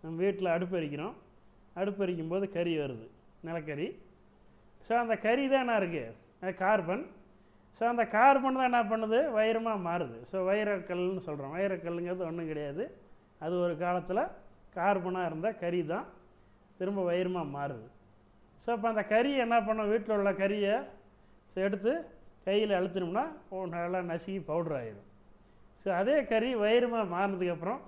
நம்ம வீட்டில் அடுப்பு எரிக்கும் போது கறி வருது, நிலக்கரி. ஸோ அந்த கறி தான் என்ன இருக்குது, கார்பன். ஸோ அந்த கார்பன் தான் என்ன பண்ணுது, வைரமாக மாறுது. ஸோ வைரக்கல்னு சொல்கிறோம். வைரக்கல்லுங்கிறது ஒன்றும் கிடையாது, அது ஒரு காலத்தில் கார்பனாக இருந்த கறி தான் திரும்ப வைரமாக மாறுது. ஸோ இப்போ அந்த கறி என்ன பண்ணோம், வீட்டில் உள்ள கறியை எடுத்து கையில் அழுத்தினோம்னா நல்லா நசுக்கி பவுடர் ஆகிடும். ஸோ அதே கறி வைரமாக மாறினதுக்கப்புறம்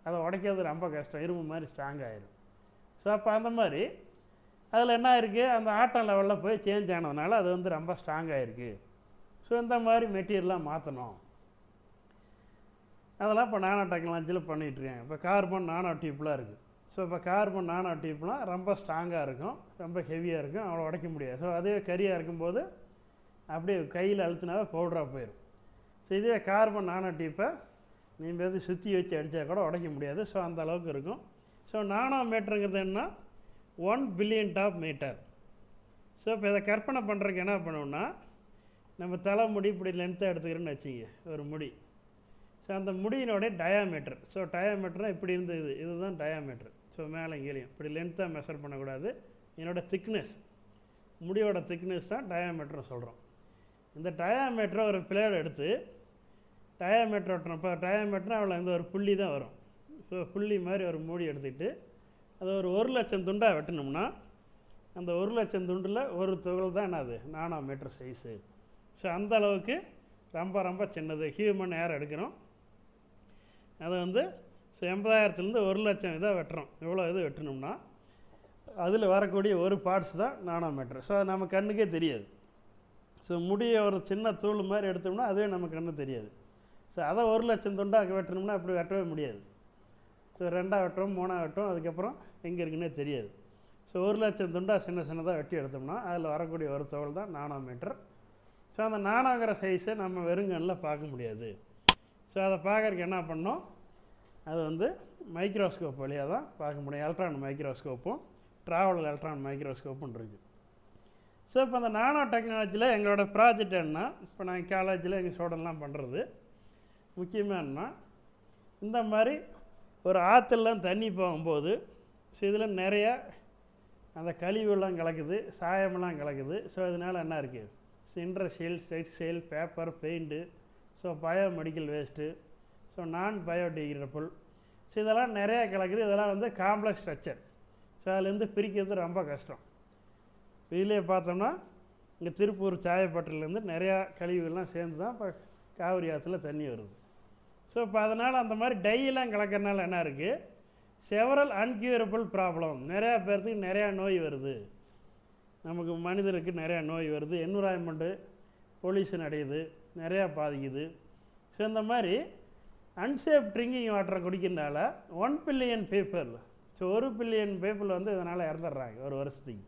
அதை உடைக்கிறது ரொம்ப கஷ்டம், இரும்பு மாதிரி ஸ்ட்ராங் ஆகிடும். ஸோ அப்போ அந்த மாதிரி அதில் என்ன இருக்குது, அந்த ஆட்டம் லெவலில் போய் சேஞ்ச் ஆனதுனால அது வந்து ரொம்ப ஸ்ட்ராங்காக இருக்குது. ஸோ இந்த மாதிரி மெட்டீரியலாக மாற்றணும். அதெல்லாம் இப்போ நானோ டெக்னாலஜியில் பண்ணிகிட்ருக்காங்க. இப்போ கார்பன் நானோ டியூப்லாம் இருக்குது. ஸோ இப்போ கார்பன் நானோ டியூப்லாம் ரொம்ப ஸ்ட்ராங்காக இருக்கும், ரொம்ப ஹெவியாக இருக்கும், அவ்வளோ உடைக்க முடியாது. ஸோ அதே கரியாக இருக்கும்போது அப்படியே கையில் அழுத்தினாவே பவுடராக போயிடும். ஸோ இதே கார்பன் நானோ டியூப்பை நீங்கள் எது சுற்றி வச்சு அடித்தா கூட உடைக்க முடியாது. ஸோ அந்த அளவுக்கு இருக்கும். ஸோ நானோ மீட்டருங்கிறது என்ன, 1 பில்லியன் ஆஃப் மீட்டர். ஸோ இப்போ இதை கற்பனை பண்ணுறதுக்கு என்ன பண்ணுவோம்னா, நம்ம தலைமுடி இப்படி லென்த்தாக எடுத்துக்கிறோன்னு வச்சுங்க, ஒரு முடி. ஸோ அந்த முடியினுடைய டயாமீட்டர். ஸோ டயாமீட்டர்னால் இப்படி இருந்தது, இதுதான் டயாமீட்டர். ஸோ மேலே கீழேயும் இப்படி லென்த்தாக மெஷர் பண்ணக்கூடாது. என்னோடய திக்னஸ், முடியோட திக்னஸ் தான் டயாமீட்டர்னு சொல்கிறோம். இந்த டயாமீட்டரை ஒரு பிளேட் எடுத்து டயாமீட்டர் ஓட்டணும். இப்போ டயாமீட்டர்னால் அவ்வளோ இந்த ஒரு புள்ளி தான் வரும். ஸோ புள்ளி மாதிரி ஒரு மூடி எடுத்துக்கிட்டு அதை ஒரு 1,00,000 துண்டாக வெட்டினோம்னா அந்த 1,00,000 துண்டில் ஒரு துகள் தான் என்னது, நானோ மீட்டர் சைஸு. ஸோ அந்த அளவுக்கு ரொம்ப ரொம்ப சின்னது. ஹியூமன் ஏர் எடுக்கிறோம், அதை வந்து ஸோ 80,000லேருந்து 1,00,000 இதாக வெட்டுறோம். இவ்வளோ இது வெட்டினோம்னா அதில் வரக்கூடிய ஒரு பார்ட்ஸ் தான் நானோ மீட்டர். ஸோ அது நம்ம கண்ணுக்கே தெரியாது. ஸோ முடியை ஒரு சின்ன தூள் மாதிரி எடுத்தோம்னா அதுவே நம்ம கண்ணு தெரியாது. ஸோ அதை 1,00,000 துண்டாக வெட்டணும்னா அப்படி வெட்டவே முடியாது. ஸோ 2ஆக வெட்டுறோம், 3ஆக வெட்டுறோம், அதுக்கப்புறம் எங்கே இருக்குன்னே தெரியாது. ஸோ 1,00,000 துண்டாக சின்னதாக வெட்டி எடுத்தோம்னா அதில் வரக்கூடிய ஒரு துகள் தான் நானோ மீட்டர். ஸோ அந்த நானோங்கிற சைஸை நம்ம வெறுங்கண்ணில் பார்க்க முடியாது. ஸோ அதை பார்க்குறதுக்கு என்ன பண்ணோம், அது வந்து மைக்ரோஸ்கோப் வழியாக தான் பார்க்க முடியும். எலக்ட்ரான் மைக்ரோஸ்கோப்பும் ட்ராவல் எலக்ட்ரான் மைக்ரோஸ்கோப்பும் இருக்குது. ஸோ இப்போ அந்த நானோ டெக்னாலஜியில் எங்களோட ப்ராஜெக்ட் என்ன, இப்போ நாங்கள் காலேஜில் எங்கள் ஸ்டூடெண்ட்லாம் பண்ணுறது முக்கியமாக என்ன, இந்த மாதிரி ஒரு ஆற்றுலாம் தண்ணி போகும்போது ஸோ இதில் நிறையா அந்த கழிவுலாம் கலக்குது, சாயமெல்லாம் கலக்குது. ஸோ இதனால் என்ன இருக்குது, industrial, textile, paper, paint, so biomedical waste, so நான் பயோடிகிரேடபிள். ஸோ ஸோ இதெல்லாம் நிறையா கலக்குது. இதெல்லாம் வந்து காம்ப்ளெக்ஸ் ஸ்ட்ரக்சர். ஸோ அதுலேருந்து பிரிக்கிறது ரொம்ப கஷ்டம். இதிலே பார்த்தோம்னா இங்கே திருப்பூர் சாயப்பட்டிலேருந்து நிறையா கழிவுகள்லாம் சேர்ந்து தான் இப்போ காவிரி ஆற்றுல தண்ணி வருது. ஸோ இப்போ அதனால் அந்த மாதிரி டையெல்லாம் கலக்கிறனால என்ன இருக்குது, செவரல் அன்கியூரபிள் ப்ராப்ளம், நிறையா பேர்த்துக்கு நிறையா நோய் வருது. நமக்கு மனிதருக்கு நிறையா நோய் வருது, என்விரான்மெண்ட்டு பொல்யூஷன் அடையுது, நிறையா பாதிக்குது. ஸோ இந்த மாதிரி அன்சேஃப் ட்ரிங்கிங் வாட்டரை குடிக்கிறதுனால 1 billion people, so 1 billion people வந்து இதனால் இறந்துடுறாங்க ஒரு வருஷத்துக்கு.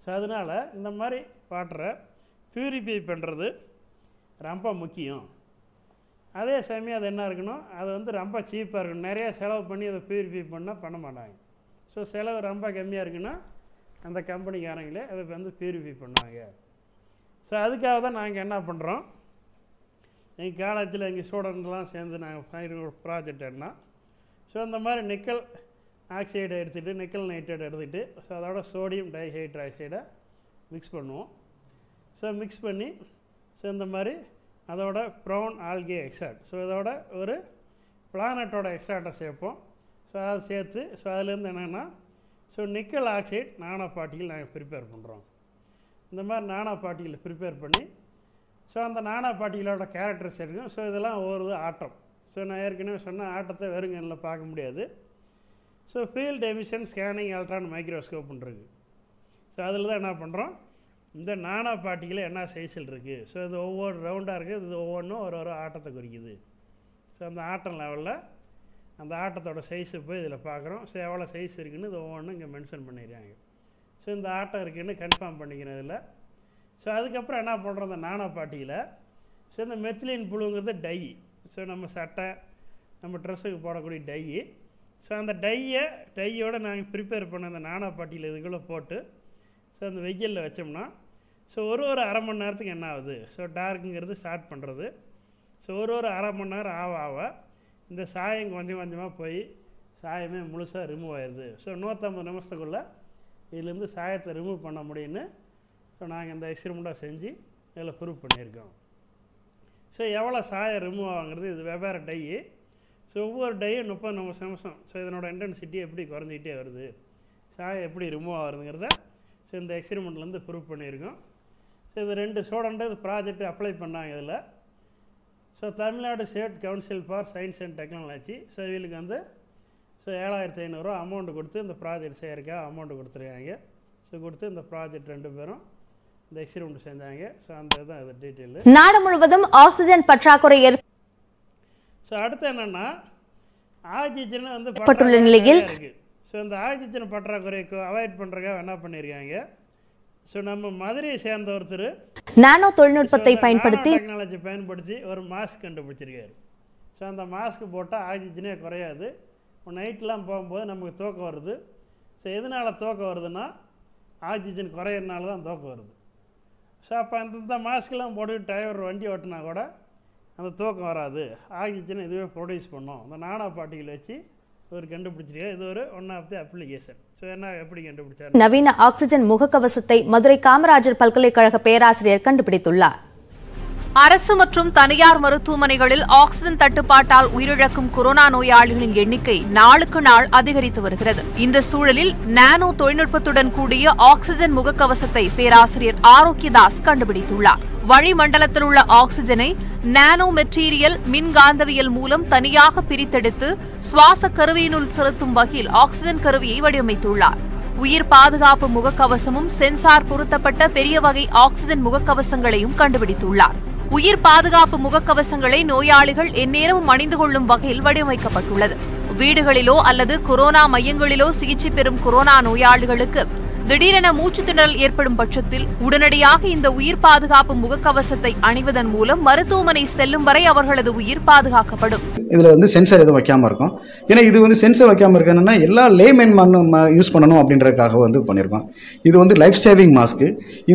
ஸோ அதனால் இந்த மாதிரி வாட்டரை ப்யூரிஃபை பண்ணுறது ரொம்ப முக்கியம். அதே சமயம் அது என்ன இருக்கணும், அது வந்து ரொம்ப சீப்பாக இருக்கணும். நிறையா செலவு பண்ணி அதை ப்யூரிஃபை பண்ண மாட்டாங்க. ஸோ செலவு ரொம்ப கம்மியாக இருக்குன்னா அந்த கம்பெனிக்காரங்களே அதை வந்து ப்யூரிஃபை பண்ணுவாங்க. ஸோ அதுக்காக தான் நாங்கள் என்ன பண்ணுறோம், எங்கள் காலேஜில் எங்கள் ஸ்டூடெண்ட்லாம் சேர்ந்து நாங்கள் ப்ராஜெக்ட் என்ன, ஸோ அந்த மாதிரி நிக்கல் ஆக்சைடை எடுத்துகிட்டு நிக்கல் நைட்ரேட் எடுத்துகிட்டு ஸோ அதோட சோடியம் டைஹைட்ராக்சைடை மிக்ஸ் பண்ணுவோம். ஸோ மிக்ஸ் பண்ணி ஸோ இந்த மாதிரி அதோட ப்ரௌன் ஆல்கே எக்ஸ்ட்ராக்ட், ஸோ இதோட ஒரு பிளானட்டோட எக்ஸ்ட்ராக்டை சேர்ப்போம். ஸோ அதை சேர்த்து ஸோ அதுலேருந்து என்னென்னா ஸோ நிக்கல் ஆக்சைடு நானோ பார்ட்டிகள் நாங்கள் ப்ரிப்பேர் பண்ணுறோம். இந்த மாதிரி நானோ பார்ட்டிகளை ப்ரிப்பேர் பண்ணி ஸோ அந்த நானோ பார்ட்டிகளோட கேரக்டர்ஸ் இருக்கும். ஸோ இதெல்லாம் ஒரு ஆட்டம். ஸோ நான் ஏற்கனவே சொன்ன ஆட்டத்தை வெறுங்கனில் பார்க்க முடியாது. So field emission scanning electron மைக்ரோஸ்கோப்னு இருக்குது. ஸோ அதில் தான் என்ன பண்ணுறோம், இந்த நானோ பார்ட்டிகளை என்ன சைஸில் இருக்குது, ஸோ இது ஒவ்வொரு ரவுண்டாக இருக்குது, இது ஒவ்வொன்றும் ஒரு ஆட்டத்தை குறிக்குது. ஸோ அந்த ஆட்டம் லெவலில் அந்த ஆட்டத்தோட சைஸு போய் இதில் பார்க்குறோம். ஸோ எவ்வளோ சைஸ் இருக்குதுன்னு இது ஒவ்வொன்றும் இங்கே மென்ஷன் பண்ணிடுறாங்க. ஸோ இந்த ஆட்டம் இருக்குதுன்னு கன்ஃபார்ம் பண்ணிக்கிறேன் இதில். ஸோ அதுக்கப்புறம் என்ன பண்ணுறோம், இந்த நானோ பார்ட்டியில் ஸோ இந்த மெத்திலின் புழுங்கிறது டை, ஸோ நம்ம சட்டை நம்ம ட்ரெஸ்ஸுக்கு போடக்கூடிய டை. ஸோ அந்த டையோடு நாங்கள் ப்ரிப்பேர் பண்ண அந்த நானோ பார்ட்டியில் இதுக்குள்ளே போட்டு ஸோ அந்த வெயிலில் வச்சோம்னா ஸோ ஒரு அரை மணி நேரத்துக்கு என்ன ஆகுது, ஸோ டார்க்குங்கிறது ஸ்டார்ட் பண்ணுறது. ஸோ ஒரு அரை மணி நேரம் ஆக இந்த சாயம் கொஞ்சம் கொஞ்சமாக போய் சாயமே முழுசாக ரிமூவ் ஆயிடுது. ஸோ 150 நிமிஷத்துக்குள்ளே இதுலேருந்து சாயத்தை ரிமூவ் பண்ண முடியும்னு ஸோ நாங்கள் இந்த எக்ஸ்பெரிமெண்ட்டாக செஞ்சு இதில் ப்ரூவ் பண்ணியிருக்கோம். ஸோ எவ்வளோ சாயம் ரிமூவ் ஆகுங்கிறது இது வெவ்வேறு டை. ஸோ ஒவ்வொரு டையும் 30 நிமிஷம். ஸோ இதனோட இன்டென்சிட்டி எப்படி குறைஞ்சிக்கிட்டே வருது, சாயம் எப்படி ரிமூவ் ஆகுதுங்கிறத ஸோ இந்த எக்ஸ்பெரிமெண்ட்லேருந்து ப்ரூவ் பண்ணியிருக்கோம். ஸோ இது 2 ஸ்டூடெண்ட்டு இது ப்ராஜெக்ட் அப்ளை பண்ணாங்க இதில். So Tamil Nadu state council for science and technology so இவங்களுக்கு வந்து ஸோ 7500 அமௌண்ட் கொடுத்து இந்த ப்ராஜெக்ட் செய்யறதுக்காக அமௌண்ட் கொடுத்துருக்காங்க. ஸோ கொடுத்து இந்த ப்ராஜெக்ட் 2 பேரும் இந்த எக்ஸ்பெரிமெண்ட் செஞ்சாங்க. ஸோ அந்த இதுதான் இது டீட்டெயில். நாடு முழுவதும் ஆக்சிஜன் பற்றாக்குறை ஸோ அடுத்து என்னென்னா ஆக்சிஜன் வந்து ஏற்பட்டுள்ள நிலையில் இருக்குது. ஸோ இந்த ஆக்சிஜன் பற்றாக்குறைக்கு அவாய்ட் பண்ணுறதுக்காக என்ன பண்ணியிருக்காங்க, ஸோ நம்ம மதுரையை சேர்ந்த ஒருத்தர் நானோ தொழில்நுட்பத்தை பயன்படுத்தி டெக்னாலஜி பயன்படுத்தி ஒரு மாஸ்க் கண்டுபிடிச்சிருக்காரு. ஸோ அந்த மாஸ்க் போட்டால் ஆக்சிஜனே குறையாது. நைட்லாம் போகும்போது நமக்கு தூக்கம் வருது. ஸோ எதனால் தூக்கம் வருதுன்னா ஆக்சிஜன் குறையிறதுனால தான் தூக்கம் வருது. ஸோ அப்போ அந்த மாஸ்க்கெலாம் போட்டு டிரைவர் வண்டி ஓட்டினா கூட அந்த தூக்கம் வராது, ஆக்சிஜன் இதுவே ப்ரொடியூஸ் பண்ணோம். அந்த நானோ பார்ட்டிகள் வச்சு ஒரு கண்டுபிடிச்சிருக்காரு. இது ஒரு one of the application. So என்ன எப்படி கண்டுபிடிச்சாரு, நவீன ஆக்சிஜன் முகக்கவசத்தை மதுரை காமராஜர் பல்கலைக்கழக பேராசிரியர் கண்டுபிடித்துள்ளார். அரசு மற்றும் தனியார் மருத்துவமனைகளில் ஆக்சிஜன் தட்டுப்பாட்டால் உயிரிழக்கும் கொரோனா நோயாளிகளின் எண்ணிக்கை நாளுக்கு நாள் அதிகரித்து வருகிறது. இந்த சூழலில் நானோ தொழில்நுட்பத்துடன் கூடிய ஆக்சிஜன் முகக்கவசத்தை பேராசிரியர் ஆரோக்கியதாஸ் கண்டுபிடித்துள்ளார். வளிமண்டலத்தில் உள்ள ஆக்சிஜனை நானோ மெட்டீரியல் மின்காந்தவியல் மூலம் தனியாக பிரித்தெடுத்து சுவாச கருவியினுள் செலுத்தும் வகையில் ஆக்சிஜன் கருவியை வடிவமைத்துள்ளார். உயிர் பாதுகாப்பு முகக்கவசமும் சென்சார் பொருத்தப்பட்ட பெரிய வகை ஆக்சிஜன் முகக்கவசங்களையும் கண்டுபிடித்துள்ளார். உயிர் பாதுகாப்பு முகக்கவசங்களை நோயாளிகள் எந்நேரமும் அணிந்து கொள்ளும் வகையில் வடிவமைக்கப்பட்டுள்ளது. வீடுகளிலோ அல்லது கொரோனா மையங்களிலோ சிகிச்சை பெறும் கொரோனா நோயாளிகளுக்கு திடீரென மூச்சுத்திணறல் ஏற்படும் பட்சத்தில் உடனடியாக இந்த உயிர் பாதுகாப்பு முகக்கவசத்தை அணிவதன் மூலம் மருத்துவமனை செல்லும் வரை அவர்களது உயிர் பாதுகாக்கப்படும். இதுல வந்து சென்சார் எதுவும் வைக்காம இருக்கும். ஏன்னா இது வந்து சென்சார் வைக்காம இருக்கணும்னா எல்லா லேமேன் யூஸ் பண்ணணும் அப்படின்றதுக்காக வந்து பண்ணியிருக்கோம். இது வந்து லைஃப் சேவிங் மாஸ்க்.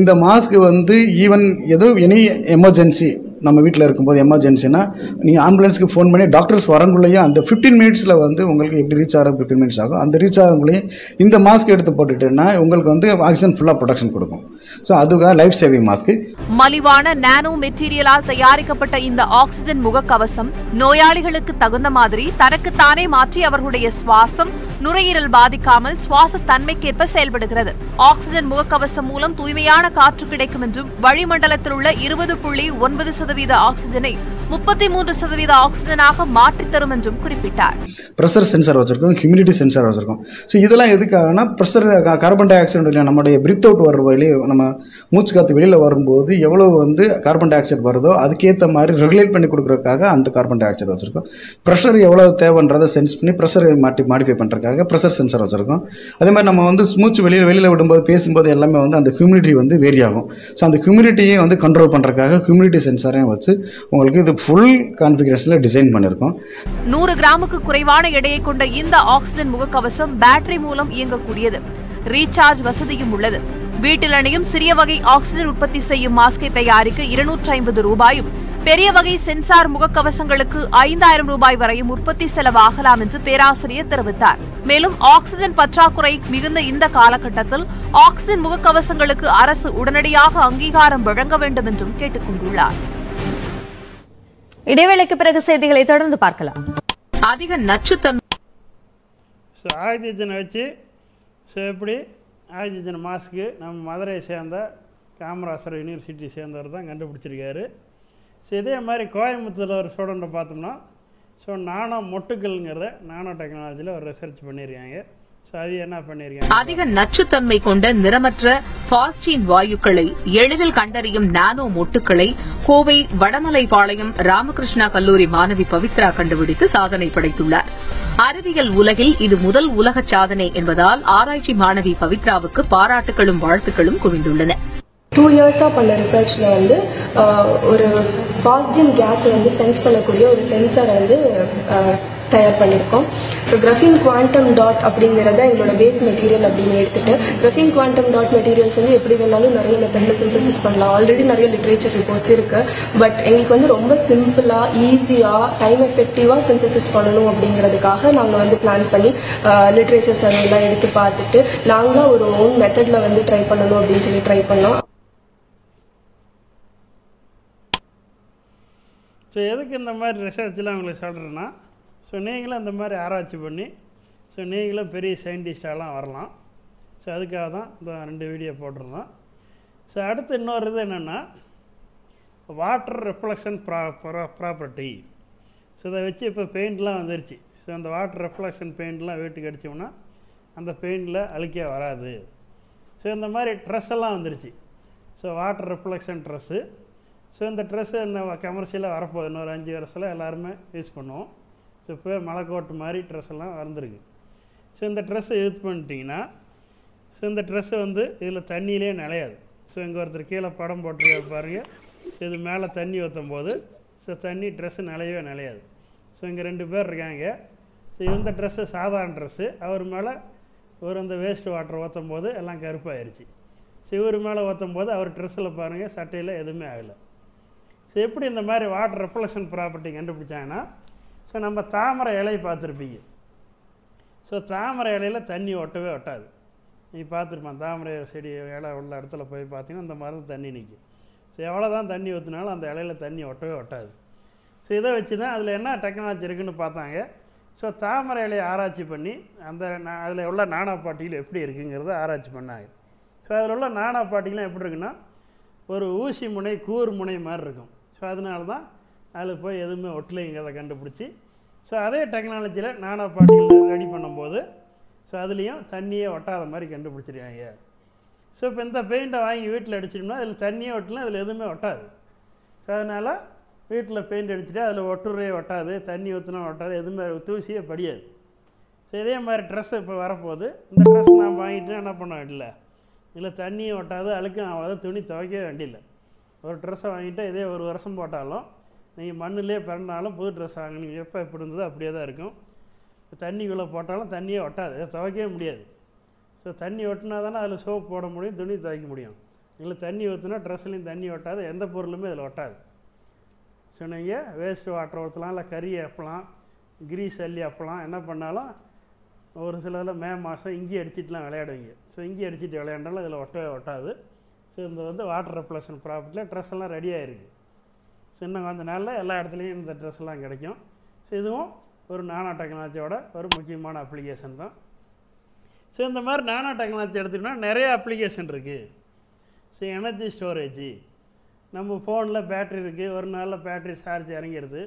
இந்த மாஸ்க் வந்து ஈவன் ஏதோ எனி எமர்ஜென்சி நம்ம வீட்டில் இருக்கும்போது எமர்ஜென்சினா நீங்கள் ஆம்புலன்ஸ்க்கு ஃபோன் பண்ணி டாக்டர்ஸ் வரங்குள்ளேயும் அந்த 15 மினிட்ஸில் வந்து உங்களுக்கு எப்படி ரீச் ஆகும் 15 மினிட்ஸ் ஆகும். அந்த ரீச் ஆகுங்களையும் இந்த மாஸ்க் எடுத்து போட்டுட்டுன்னா உங்களுக்கு வந்து ஆக்சிஜன் ஃபுல்லாக ப்ரொடக்ஷன் கொடுக்கும். ஸோ அதுக்காக லைஃப் சேவிங் மாஸ்க்கு. மலிவான நானோ மெட்டீரியலால் தயாரிக்கப்பட்ட இந்த ஆக்சிஜன் முகக்கவசம் நோயாளிகளுக்கு தகுந்த மாதிரி தனக்குத்தானே மாற்றி அவர்களுடைய சுவாசம் நுரையீரல் பாதிக்காமல் சுவாச தன்மைக்கேற்ப செயல்படுகிறது. ஆக்சிஜன் முகக்கவசம் மூலம் தூய்மையான காற்று கிடைக்கும் என்றும் வளிமண்டலத்தில் உள்ள 20.9% ஆக்சிஜனை 33% ஆக்சிஜனாக மாற்றித் தரும் என்றும் குறிப்பிட்டார். ப்ரெஷர் சென்சார் வச்சிருக்கோம், ஹியூமிடிட்டி சென்சார் வச்சிருக்கோம். ஸோ இதெல்லாம் எதுக்காகனா ப்ரெஷர் கார்பன் டை ஆக்சைடு இல்லை நம்மளுடைய பிரித் அவுட் வர வழியே நம்ம மூச்சு காற்று வெளியில் வரும்போது எவ்வளோ வந்து கார்பன் டை ஆக்சைடு வருதோ அதுக்கேற்ற மாதிரி ரெகுலேட் பண்ணி கொடுக்குறதுக்காக அந்த கார்பன் டை ஆக்சைடு வச்சிருக்கோம். ப்ரெஷர் எவ்வளோ தேவைன்றதை சென்ஸ் பண்ணி ப்ரெஷரை மாடிஃபை பண்ணுறதுக்காக ப்ரெஷர் சென்சார் வச்சிருக்கோம். அதே மாதிரி நம்ம வந்து மூச்சு வெளியில் விடும்போது பேசும்போது எல்லாமே வந்து அந்த ஹியூமிடிட்டி வந்து வேரி ஆகும். ஸோ அந்த ஹியூமிடிட்டியை வந்து கண்ட்ரோல் பண்ணுறதுக்காக ஹியூமிடிட்டி சென்சாரையும் வச்சு உங்களுக்கு இது ஃபுல் கான்ஃபிகரேஷனில் டிசைன் பண்ணியிருக்கோம். 100 கிராமுக்கு குறைவான எடையை கொண்ட இந்த ஆக்சிஜன் முகக்கவசம் பேட்டரி மூலம் இயங்கக்கூடியது. ரீசார்ஜ் வசதியும் உள்ளது. வீட்டில் அணியும் சிறிய வகை ஆக்சிஜன் உற்பத்தி செய்யும் மாஸ்கை தயாரிக்க 250 ரூபாயும், பெரிய வகை சென்சார் முகக்கவசங்களுக்கு 5000 ரூபாய் வரையும் உற்பத்தி செலவாகலாம் என்று பேராசிரியர் தெரிவித்தார். மேலும் ஆக்சிஜன் பற்றாக்குறை மிகுந்த இந்த காலகட்டத்தில் ஆக்சிஜன் முகக்கவசங்களுக்கு அரசு உடனடியாக அங்கீகாரம் வழங்க வேண்டும் என்றும் கேட்டுக் கொண்டுள்ளார். இடைவேளைக்கு பிறகு செய்திகளை தொடர்ந்து பார்க்கலாம். அதிக நச்சுத்தன்மை ஆக்சிஜனை வச்சு எப்படி ஆக்சிஜன் மாஸ்க்கு நம்ம மதுரையை சேர்ந்த காமராசர் யூனிவர்சிட்டி சேர்ந்தவர் தான் கண்டுபிடிச்சிருக்காரு. ஸோ இதே மாதிரி கோயம்புத்தூரில் ஒரு ஸ்டூடெண்ட்டை பார்த்தோம்னா நானோ மொட்டுக்கள்ங்கிறத நானோ டெக்னாலஜியில் ஒரு ரிசர்ச் பண்ணியிருக்காங்க. அதிக நச்சுத்தன்மை கொண்ட நிறமற்ற பாஸ்டீன் வாயுக்களை எளிதில் கண்டறியும் நானோ மொட்டுக்களை கோவை வடமலைப்பாளையம் ராமகிருஷ்ணா கல்லூரி மாணவி பவித்ரா கண்டுபிடித்து சாதனை படைத்துள்ளார். அறிவியல் உலகில் இது முதல் உலக சாதனை என்பதால் ஆராய்ச்சி மாணவி பவித்ராவுக்கு பாராட்டுகளும் வாழ்த்துக்களும் குவிந்துள்ளன. 2 இயர்ஸா பண்ண ரிசர்ச்ல வந்து ஒரு பாஸ்டின் கேஸ் வந்து சென்ஸ் பண்ணக்கூடிய ஒரு சென்சரை வந்து தயார் பண்ணியிருக்கோம். ஸோ கிராஃபீன் குவாண்டம் டாட் அப்படிங்கிறத எங்களோட பேஸ் மெட்டீரியல் அப்படின்னு எடுத்துட்டு கிராஃபீன் குவாண்டம் டாட் மெட்டீரியல்ஸ் வந்து எப்படி வேணாலும் நிறைய மெத்தட்ல சிந்தசிஸ் பண்ணலாம். ஆல்ரெடி நிறைய லிட்ரேச்சர் ரிப்போர்ட்ஸ் இருக்கு. பட் எங்களுக்கு வந்து ரொம்ப சிம்பிளா ஈஸியா டைம் எஃபெக்டிவா சிந்தசிஸ் பண்ணணும் அப்படிங்கிறதுக்காக நாங்க வந்து பிளான் பண்ணி லிட்ரேச்சர்ஸ் அதெல்லாம் எடுத்து பார்த்துட்டு நாங்களா ஒரு ஓன் மெத்தட்ல வந்து ட்ரை பண்ணணும் அப்படின்னு சொல்லி ட்ரை பண்ணோம். ஸோ எதுக்கு இந்த மாதிரி ரிசர்ச்லாம் உங்களுக்கு சொல்கிறேன்னா நீங்களும் இந்த மாதிரி ஆராய்ச்சி பண்ணி நீங்களும் பெரிய சயின்டிஸ்டாலாம் வரலாம். அதுக்காக தான் இந்த 2 வீடியோ போட்டிருந்தோம். அடுத்து இன்னொரு இது என்னென்னா வாட்டர் ரிஃப்ளெக்ஷன் ப்ராப்பர்ட்டி. இதை வச்சு இப்போ பெயிண்ட்லாம் வந்துருச்சு. அந்த வாட்டர் ரிஃப்ளெக்ஷன் பெயிண்ட்லாம் வீட்டுக்கு அடித்தோம்னா அந்த பெயிண்டில் அழுக்கே வராது. இந்த மாதிரி ட்ரெஸ் எல்லாம் வந்துருச்சு. Water reflection dress. இந்த ட்ரெஸ்ஸு என்ன கமர்ஷியலாக வரப்போகுது. இன்னொரு 5 வருஷத்தில் எல்லாருமே யூஸ் பண்ணுவோம். இப்போ மலைக்கோட்டு மாதிரி ட்ரெஸ் எல்லாம் வந்துருக்கு. இந்த ட்ரெஸ்ஸை யூஸ் பண்ணிட்டீங்கன்னா இந்த ட்ரெஸ்ஸு வந்து இதில் தண்ணியிலே நிலையாது. இங்கே ஒருத்தர் கீழே படம் போட்டிருக்க பாருங்கள். இது மேலே தண்ணி ஊற்றும் போது தண்ணி ட்ரெஸ்ஸு நிலையாது. இங்கே 2 பேர் இருக்காங்க. இந்த ட்ரெஸ்ஸு சாதாரண ட்ரெஸ்ஸு. அவர் மேலே அந்த வேஸ்ட் வாட்டர் ஊற்றும் போது எல்லாம் கருப்பாயிருச்சு. இவர் மேலே ஊற்றும் போது அவர் ட்ரெஸ்ஸில் பாருங்கள் சட்டையில் எதுவுமே ஆகலை. எப்படி இந்த மாதிரி வாட்டர் ரிஃப்ளெக்ஷன் ப்ராப்பர்ட்டி கண்டுபிடிச்சாங்கன்னா நம்ம தாமரை இலையை பார்த்துருப்பீங்க. தாமரை இலையில் தண்ணி ஒட்டவே ஒட்டாது. நீங்கள் பார்த்துருப்பான் தாமரை செடி இலை உள்ள இடத்துல போய் பார்த்தீங்கன்னா அந்த மாதிரி தண்ணி நிற்கும். எவ்வளோ தான் தண்ணி ஊற்றினாலும் அந்த இலையில் தண்ணி ஒட்டவே ஒட்டாது. இதை வச்சு தான் அதில் என்ன டெக்னாலஜி இருக்குதுன்னு பார்த்தாங்க. தாமரை இலையை ஆராய்ச்சி பண்ணி அதில் உள்ள நானோ பார்ட்டிகள் எப்படி இருக்குங்கிறத ஆராய்ச்சி பண்ணாங்க. அதில் உள்ள நானோ பார்ட்டிகள்லாம் எப்படி இருக்குன்னா ஒரு ஊசி முனை கூர் முனை மாதிரி இருக்கும். அதனால தான் அதில் போய் எதுவுமே ஒட்டலைங்கிறத கண்டுபிடிச்சி அதே டெக்னாலஜியில் நானோ பார்ட்டிகள் ரெடி பண்ணும்போது அதுலேயும் தண்ணியே ஒட்டாத மாதிரி கண்டுபிடிச்சிருக்காங்க. இப்போ இந்த பெயிண்ட்டை வாங்கி வீட்டில் அடிச்சிட்டோம்னா அதில் தண்ணியே ஒட்டலாம், அதில் எதுவுமே ஒட்டாது. அதனால் வீட்டில் பெயிண்ட் அடிச்சுட்டு அதில் ஒட்டுறே ஒட்டாது, தண்ணி ஊற்றினா ஒட்டாது, எதுவுமே தூசியே படியாது. இதே மாதிரி ட்ரெஸ்ஸு இப்போ வரப்போகுது. இந்த ட்ரெஸ் நான் வாங்கிட்டு என்ன பண்ண வேண்டியில்லை, இல்லை தண்ணியும் ஒட்டாது, அழுக்கும் ஆகாது, துணி துவைக்கவே வேண்டியில்லை. ஒரு ட்ரெஸ்ஸை வாங்கிட்டு இதே 1 வருஷம் போட்டாலும் நீங்கள் மண்ணிலே பிறந்தாலும் புது ட்ரெஸ் வாங்கினீங்க எப்போ எப்படி இருந்ததோ அப்படியே தான் இருக்கும். தண்ணிக்குள்ளே போட்டாலும் தண்ணியே ஒட்டாது, துவைக்கவே முடியாது. தண்ணி ஒட்டினா தானே அதில் சோப் போட முடியும், துணி துவைக்க முடியும். இல்லை தண்ணி ஊற்றினா ட்ரெஸ்லையும் தண்ணி ஒட்டாது, எந்த பொருளுமே அதில் ஒட்டாது. ஸோ நீங்கள் வேஸ்ட் வாட்டர் ஊற்றலாம், இல்லை கறி அப்பலாம், கிரீஸ் அள்ளி அப்பலாம், என்ன பண்ணாலும் ஒரு சிலதில் மே மாதம் இங்கி அடிச்சிட்டுலாம் விளையாடுவீங்க. ஸோ இங்கி அடிச்சுட்டு விளையாண்டாலும் இதில் ஒட்டவே ஒட்டாது. ஸோ இந்த வந்து வாட்டர் ரெப்ளேஷன் ப்ராப்பர்ட்டியில் ட்ரெஸ் எல்லாம் ரெடி ஆகிருக்கு. ஸோ இன்னும் கொஞ்ச நாளில் எல்லா இடத்துலையும் இந்த ட்ரெஸ் எல்லாம் கிடைக்கும். ஸோ இதுவும் ஒரு நானோ டெக்னாலஜியோட ஒரு முக்கியமான அப்ளிகேஷன் தான். ஸோ இந்த மாதிரி நானோ டெக்னாலஜி எடுத்துக்கிட்டோம்னா நிறைய அப்ளிகேஷன் இருக்குது. ஸோ எனர்ஜி ஸ்டோரேஜ், நம்ம ஃபோனில் பேட்ரி இருக்குது, ஒரு நாளில் பேட்ரி சார்ஜ் இறங்கிடுது.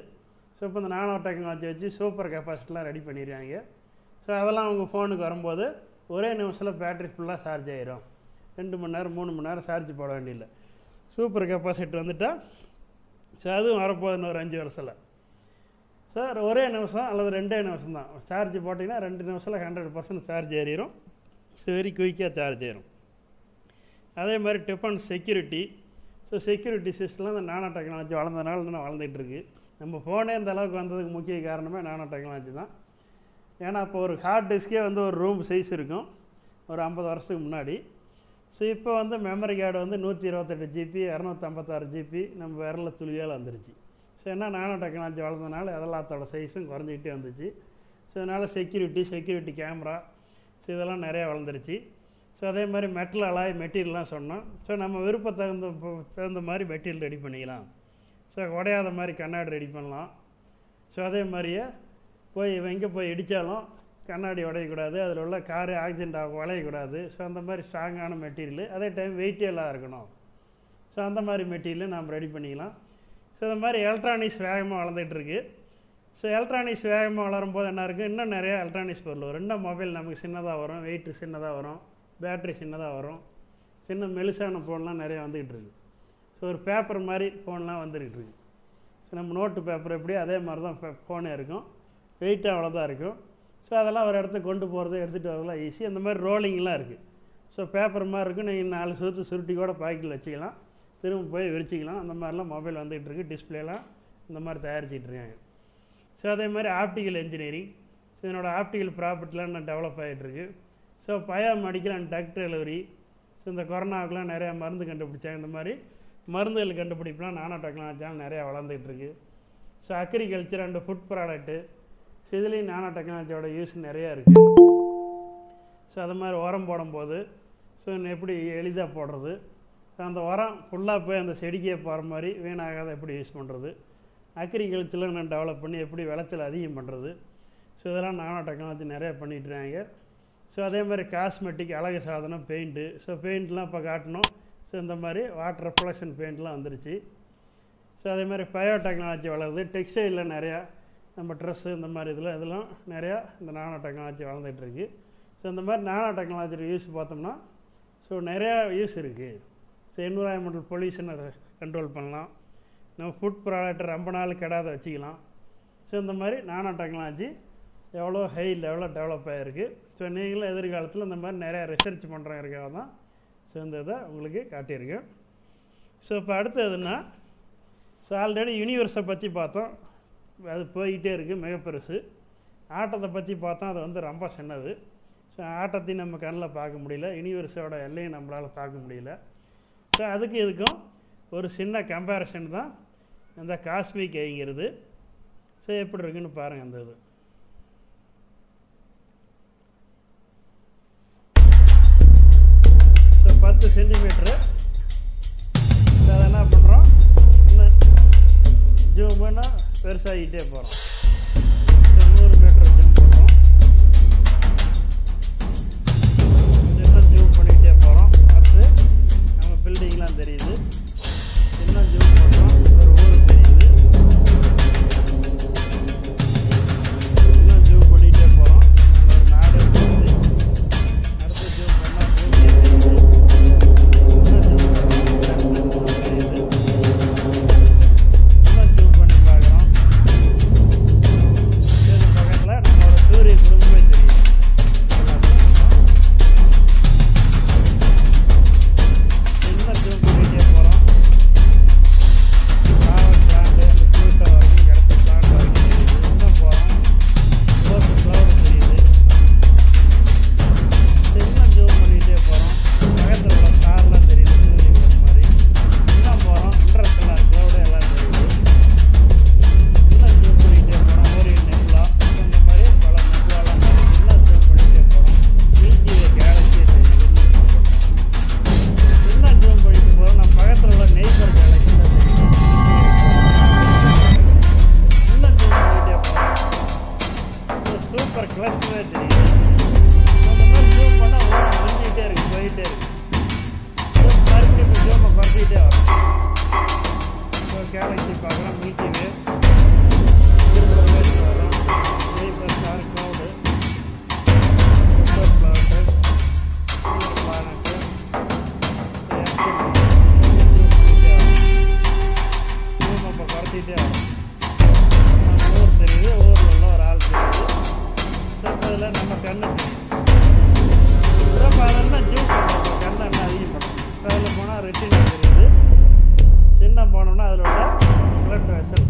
ஸோ இப்போ இந்த நானோ டெக்னாலஜி வச்சு சூப்பர் கெப்பாசிட்டிலாம் ரெடி பண்ணிடுறாங்க. ஸோ அதெல்லாம் உங்கள் ஃபோனுக்கு வரும்போது ஒரே நிமிஷத்தில் பேட்ரி ஃபுல்லாக சார்ஜ் ஆகிரும். 2 மணி நேரம் 3 மணி நேரம் சார்ஜ் போட வேண்டியதில்லை. சூப்பர் கெப்பாசிட்டி வந்துட்டால் ஸோ அதுவும் வரப்போகுது ஒரு 5 வருஷத்தில். சார் ஒரே நிமிஷம் அல்லது 2 நிமிஷம் தான் சார்ஜ் போட்டிங்கன்னா 2 நிமிஷத்தில் 100% சார்ஜ் ஏறிடும். ஸோ வெரி குயிக்காக சார்ஜ் ஏறும். அதே மாதிரி டிஃபன் செக்யூரிட்டி. ஸோ செக்யூரிட்டி சிஸ்டம்லாம் இந்த நானோ டெக்னாலஜி வளர்ந்ததுனால இன்னும் வளர்ந்துட்டுருக்கு. நம்ம ஃபோனே இந்த அளவுக்கு வந்ததுக்கு முக்கிய காரணமே நானோ டெக்னாலஜி தான். ஏன்னா இப்போ ஒரு ஹார்ட் டிஸ்கே வந்து ஒரு ரூம் சைஸ் இருக்கும் ஒரு 50 வருஷத்துக்கு முன்னாடி. ஸோ இப்போ வந்து மெமரி கார்டு வந்து 128 GB 256 GB நம்ம விரலில் துளியால் வந்துருச்சு. ஸோ என்ன நானோ டெக்னாலஜி வளர்ந்ததுனால அதெல்லாத்தோட சைஸும் குறைஞ்சிக்கிட்டே வந்துச்சு. ஸோ அதனால் செக்யூரிட்டி கேமரா ஸோ இதெல்லாம் நிறையா வளர்ந்துருச்சு. ஸோ அதே மாதிரி மெட்டல் அலாய் மெட்டீரியல்லாம் சொன்னோம். ஸோ நம்ம தகுந்த மாதிரி மெட்டீரியல் ரெடி பண்ணிக்கலாம். ஸோ உடையாத மாதிரி கண்ணாடி ரெடி பண்ணலாம். ஸோ அதே மாதிரியே எங்கே போய் இடித்தாலும் கண்ணாடி உடையக்கூடாது, அதில் உள்ள காரு ஆக்சிடென்ட் வளையக்கூடாது. ஸோ அந்த மாதிரி ஸ்ட்ராங்கான மெட்டீரியல், அதே டைம் வெயிட்டெல்லாம் இருக்கணும். ஸோ அந்த மாதிரி மெட்டீரியல் நம்ம ரெடி பண்ணிக்கலாம். ஸோ இந்த மாதிரி எலக்ட்ரானிக்ஸ் வேகமாக வளர்ந்துட்டுருக்கு. ஸோ எலக்ட்ரானிக்ஸ் வேகமாக வளரும்போது என்ன இருக்குது, இன்னும் நிறையா எலக்ட்ரானிக்ஸ் பொருள் வரும். இன்னும் மொபைல் நமக்கு சின்னதாக வரும், வெயிட்டு சின்னதாக வரும், பேட்ரி சின்னதாக வரும், சின்ன மெலிசான ஃபோன்லாம் நிறையா வந்துக்கிட்டு இருக்குது. ஸோ ஒரு பேப்பர் மாதிரி ஃபோன்லாம் வந்துக்கிட்டு இருக்குது. ஸோ நம்ம நோட்டு பேப்பர் எப்படி அதே மாதிரி தான் ஃபோனே இருக்கும், வெயிட்டாக அவ்வளோதான் இருக்கும். ஸோ அதெல்லாம் ஒரு இடத்துக்கு கொண்டு போகிறது எடுத்துகிட்டு வரலாம் ஈஸி. அந்த மாதிரி ரோலிங்லாம் இருக்குது. ஸோ பேப்பர் மாதிரி இருக்கும், நீங்கள் 4 சுருட்டி கூட பாக்கெட்டில் வச்சுக்கலாம், திரும்ப போய் விரிச்சிக்கலாம். அந்த மாதிரிலாம் மொபைல் வந்துகிட்டு இருக்குது. டிஸ்பிளேலாம் இந்த மாதிரி தயாரிச்சிட்டு இருக்காங்க. ஸோ அதே மாதிரி ஆப்டிக்கல் இன்ஜினியரிங். ஸோ என்னோடய ஆப்டிக்கல் ப்ராப்பர்ட்டிலாம் நான் டெவலப் ஆகிட்டுருக்கு. So biomedical and drug delivery. So இந்த கொரோனாவுக்குலாம் நிறையா மருந்து கண்டுபிடிச்சாங்க. இந்த மாதிரி மருந்துகள் கண்டுபிடிப்புலாம் நானோ டெக்னாலஜியால் நிறையா வளர்ந்துட்டு இருக்குது. So agriculture and food product. So இதுலேயும் நானோ டெக்னாலஜியோட யூஸ் நிறையா இருக்குது. ஸோ அது மாதிரி உரம் போடும்போது ஸோ எப்படி எளிதாக போடுறது, ஸோ அந்த உரம் ஃபுல்லாக போய் அந்த செடிக்கே போகிற மாதிரி வீணாகாத எப்படி யூஸ் பண்ணுறது, அக்ரிகல்ச்சரில் நான் டெவலப் பண்ணி எப்படி விளைச்சல் அதிகம் பண்ணுறது. ஸோ இதெல்லாம் நானோ டெக்னாலஜி நிறையா பண்ணிட்டுருக்காங்க. ஸோ அதே மாதிரி காஸ்மெட்டிக், அழகு சாதனம், பெயிண்ட்டு. ஸோ பெயிண்ட்லாம் இப்போ காட்டணும். ஸோ இந்த மாதிரி வாட்டர் ரெஃப்ளெக்ஷன் பெயிண்ட்லாம் வந்துருச்சு. ஸோ அதே மாதிரி பயோ டெக்னாலஜி வளருது. டெக்ஸ்டைலில் நிறையா நம்ம ட்ரெஸ்ஸு இந்த மாதிரி இதெல்லாம் நிறையா இந்த நானோ டெக்னாலஜி வளர்ந்துட்டுருக்கு. ஸோ இந்த மாதிரி நானோ டெக்னாலஜி யூஸ் பார்த்தோம்னா ஸோ நிறையா யூஸ் இருக்குது. ஸோ என்விரான்மெண்டல் பொல்யூஷனை கண்ட்ரோல் பண்ணலாம், நம்ம ஃபுட் ப்ராடக்ட் ரொம்ப நாள் கெடாத வச்சுக்கலாம். ஸோ இந்த மாதிரி நானோ டெக்னாலஜி எவ்வளோ ஹை லெவலில் டெவலப் ஆகிருக்கு. ஸோ நீங்களும் எதிர்காலத்தில் இந்த மாதிரி நிறையா ரிசர்ச் பண்ணுறதுக்காக தான் ஸோ இந்த இதை உங்களுக்கு காட்டியிருக்கேன். ஸோ இப்போ அடுத்ததுன்னா ஸோ ஆல்ரெடி யூனிவர்ஸை பற்றி பார்த்தோம், அது போய்கிட்டே இருக்குது, மிக பெருசு. ஆட்டத்தை பற்றி பார்த்தோம், அது வந்து ரொம்ப சின்னது. ஸோ ஆட்டத்தையும் நம்ம கண்ணில் பார்க்க முடியல, யூனிவர்ஸோட எல்லையும் நம்மளால் பார்க்க முடியல. ஸோ அதுக்கு இதுக்கும் ஒரு சின்ன கம்பேரிசன் தான் இந்த காஸ்மிக் ஐங்கிறது. ஸோ எப்படி இருக்குன்னு பாருங்கள். அந்த இது ஸோ 10 சென்டிமீட்ரு. ஸோ அதை என்ன பண்ணுறோம், இன்னும் ஜூம் பண்ணால் பெருசாகிட்டே போகிறோம். 100 மீட்டர் ஜூம் பண்ணுறோம், இன்னும் ஜூம் பண்ணிகிட்டே போகிறோம். அடுத்து நம்ம பில்டிங்லாம் தெரியுது, இன்னும் ஜூம் பண்ணுறோம், ஒரு ஊர் தெரியுது, இன்னும் ஜூம் பண்ணிகிட்டே போகிறோம், ஒரு நாடு தெரியுது. அடுத்து ஜூம் பண்ணால் பூமியை தெரியுது, இன்னும் ஜூம் பண்ணுறோம், தெரியுது, இன்னும் ஜூம் பண்ணி பார்க்குறோம், கிளஸ்டரே தெரியுது. அந்த மாதிரி ஜூம் பண்ணால் முடிஞ்சிக்கிட்டே இருக்குது, போயிட்டே இருக்குது. மறுபடியும் இப்போ ஜூமை குறைச்சிக்கிட்டே வரும். இப்போ கேலக்ஸி பார்க்குறோம், மில்கி வே வரும், ஜெய்பர் star cloud, super planet, planet, zoom இப்போ குறைச்சிக்கிட்டே வரும். ஊர் தெரியுது, ஊரில் உள்ள ஒரு ஆள் தெரியுது. இதில் நம்ம கண்ணு தெரியுது. இப்போ அதெல்லாம் ஜூம் பண்ணுறோம், கண்ணை என்ன அதிகம் பண்ணுறோம். அதில் போனால் ரெட்டினா தெரியுது. சின்ன போனோம்னா அதில் உள்ள பிளட் வெசல்,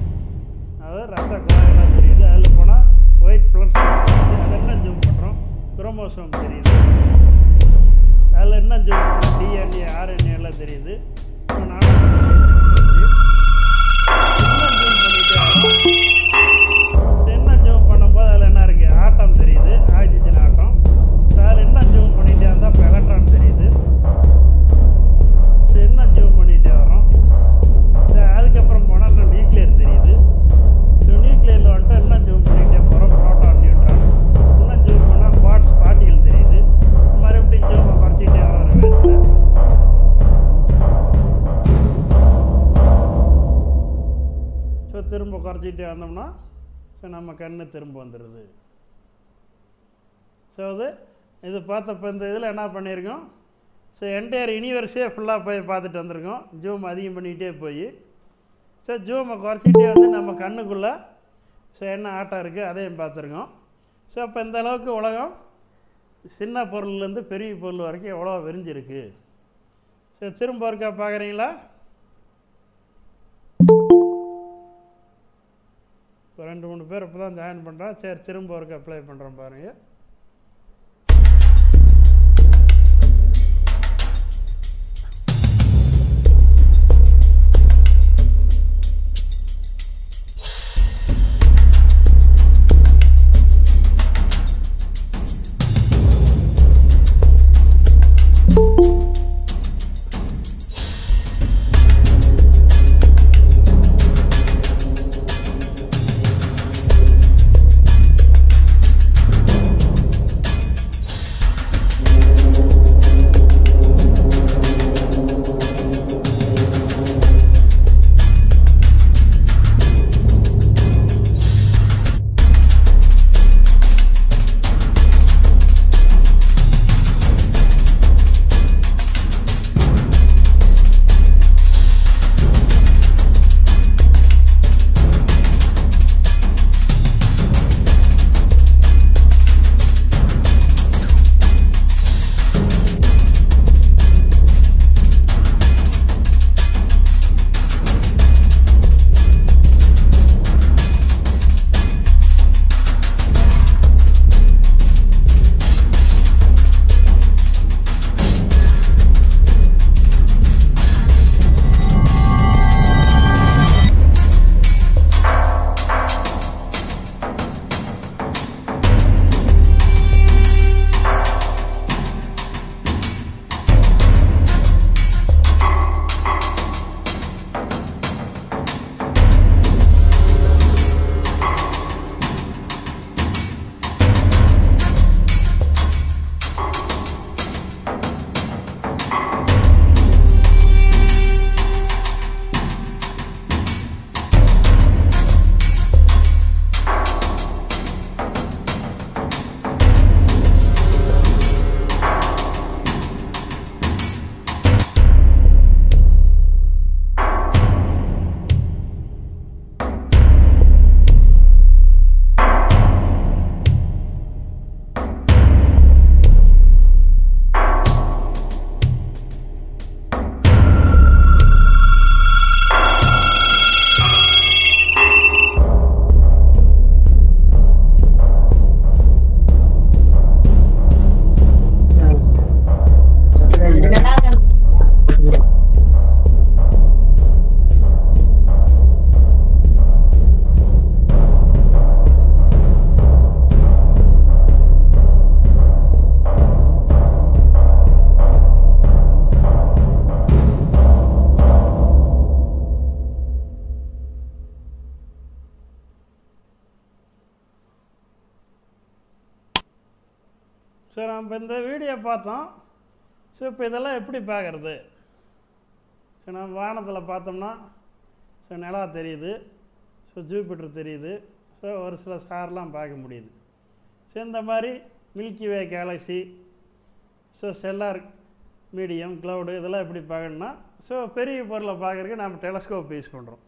அதாவது ரத்த குழாயெல்லாம் தெரியுது. அதில் போனால் ஒயிட் பிளட் தெரியுது. அதில் என்ன ஜூம் பண்ணுறோம், குரோமோசோம் தெரியுது. அதில் என்ன ஜூம் பண்ணுறோம், டிஎன்ஏ ஆர்என்ஏ எல்லாம் தெரியுது. என்ன ஜூம் பண்ணும்போது அதில் என்ன இருக்குது, ஆட்டம் தெரியுது, ஆக்சிஜன் ஆட்டம். அதில் என்ன ஜூம் பண்ணிகிட்டே இருந்தால் இப்போ எலக்ட்ரான் தெரியுது. என்ன ஜூம் பண்ணிகிட்டே வரோம். அதுக்கப்புறம் போனால் இன்னும் நியூக்ளியர் தெரியுது. நியூக்ளியரில் வந்துட்டு என்ன ஜூம் பண்ணிகிட்டே போகிறோம், ப்ரோட்டான் நியூட்ரான். இன்னும் ஜூம் பண்ணால் குவார்ட்ஸ் பார்ட்டிகல் தெரியுது. மறுபடியும் ஜூமை குறைச்சிக்கிட்டே வர வேண்டியது. ஸோ திரும்ப குறைச்சிக்கிட்டே வந்தோம்னா ஸோ நம்ம கண்ணு திரும்ப வந்துடுது. ஸோ இது பார்த்தப்போ இந்த இதில் என்ன பண்ணியிருக்கோம், ஸோ என்டையர் யூனிவர்ஸே ஃபுல்லாக போய் பார்த்துட்டு வந்திருக்கோம். ஜூம் அதிகம் பண்ணிக்கிட்டே போய் ஸோ ஜூமை குறைச்சிக்கிட்டே வந்து நம்ம கண்ணுக்குள்ளே ஸோ என்ன ஆட்டம் இருக்குது அதையும் பார்த்துருக்கோம். ஸோ அப்போ இந்த அளவுக்கு உலகம் சின்ன பொருள்லேருந்து பெரிய பொருள் வரைக்கும் எவ்வளோ விரிஞ்சிருக்கு. ஸோ திரும்ப இருக்கா பார்க்குறீங்களா? இப்போ 2-3 பேர் இப்போ தான் ஜாயின் பண்ணுறோம். சரி திரும்ப ஒர்க்கு அப்ளை பண்ணுறோம் பாருங்கள். ஸோ நம்ம இந்த வீடியோ பார்த்தோம். ஸோ இப்போ இதெல்லாம் எப்படி பார்க்குறது? ஸோ நம்ம வானத்தில் பார்த்தோம்னா ஸோ நிலா தெரியுது, ஸோ ஜூபிட்டர் தெரியுது, ஸோ ஒரு சில ஸ்டார்லாம் பார்க்க முடியுது. ஸோ இந்த மாதிரி மில்கி வே கேலக்ஸி, ஸோ செல்லார் மீடியம் க்ளவுடு இதெல்லாம் எப்படி பார்க்கணுன்னா, ஸோ பெரிய பொருளை பார்க்குறதுக்கு நம்ம டெலஸ்கோப் யூஸ் பண்ணுறோம்.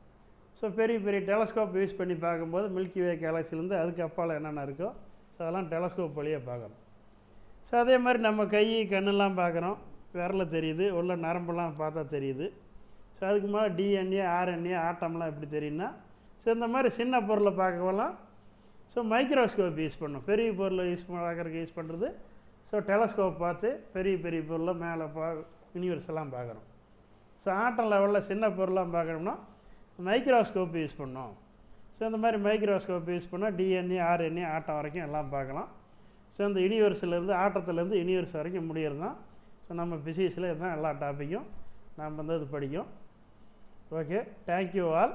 ஸோ பெரிய பெரிய டெலஸ்கோப் யூஸ் பண்ணி பார்க்கும்போது மில்கி வே கேலக்சிலேருந்து அதுக்கு அப்பால் என்னென்ன இருக்கோ ஸோ அதெல்லாம் டெலஸ்கோப் வழியாக பார்க்குறோம். ஸோ அதே மாதிரி நம்ம கை கண்ணெல்லாம் பார்க்குறோம், விரல் தெரியுது, உள்ள நரம்பெல்லாம் பார்த்தா தெரியுது. ஸோ அதுக்கு மேலே டிஎன்ஏ ஆர்என்ஏ ஆட்டம்லாம் எப்படி தெரியும்னா, ஸோ இந்த மாதிரி சின்ன பொருளை பார்க்கலாம் ஸோ மைக்ரோஸ்கோப் யூஸ் பண்ணோம். பெரிய பொருளை பார்க்குறதுக்கு யூஸ் பண்ணுறது ஸோ டெலஸ்கோப் பார்த்து பெரிய பெரிய பொருளை மேலே யூனிவர்ஸ் எல்லாம் பார்க்குறோம். ஸோ ஆட்டம் லெவலில் சின்ன பொருளாக பார்க்கணும்னா மைக்ரோஸ்கோப் யூஸ் பண்ணோம். ஸோ இந்த மாதிரி மைக்ரோஸ்கோப் யூஸ் பண்ணால் டிஎன்ஏ ஆர்என்ஏ ஆட்டம் வரைக்கும் எல்லாம் பார்க்கலாம். ஸோ இந்த யூனிவர்ஸ்லேருந்து ஆட்டத்துலேருந்து யூனிவர்ஸ் வரைக்கும் முடிகிறது தான் ஸோ நம்ம ஃபிசிக்ஸில் இதுதான் எல்லா டாப்பிக்கும் நாம் இது படிக்கும். Okay, thank you all.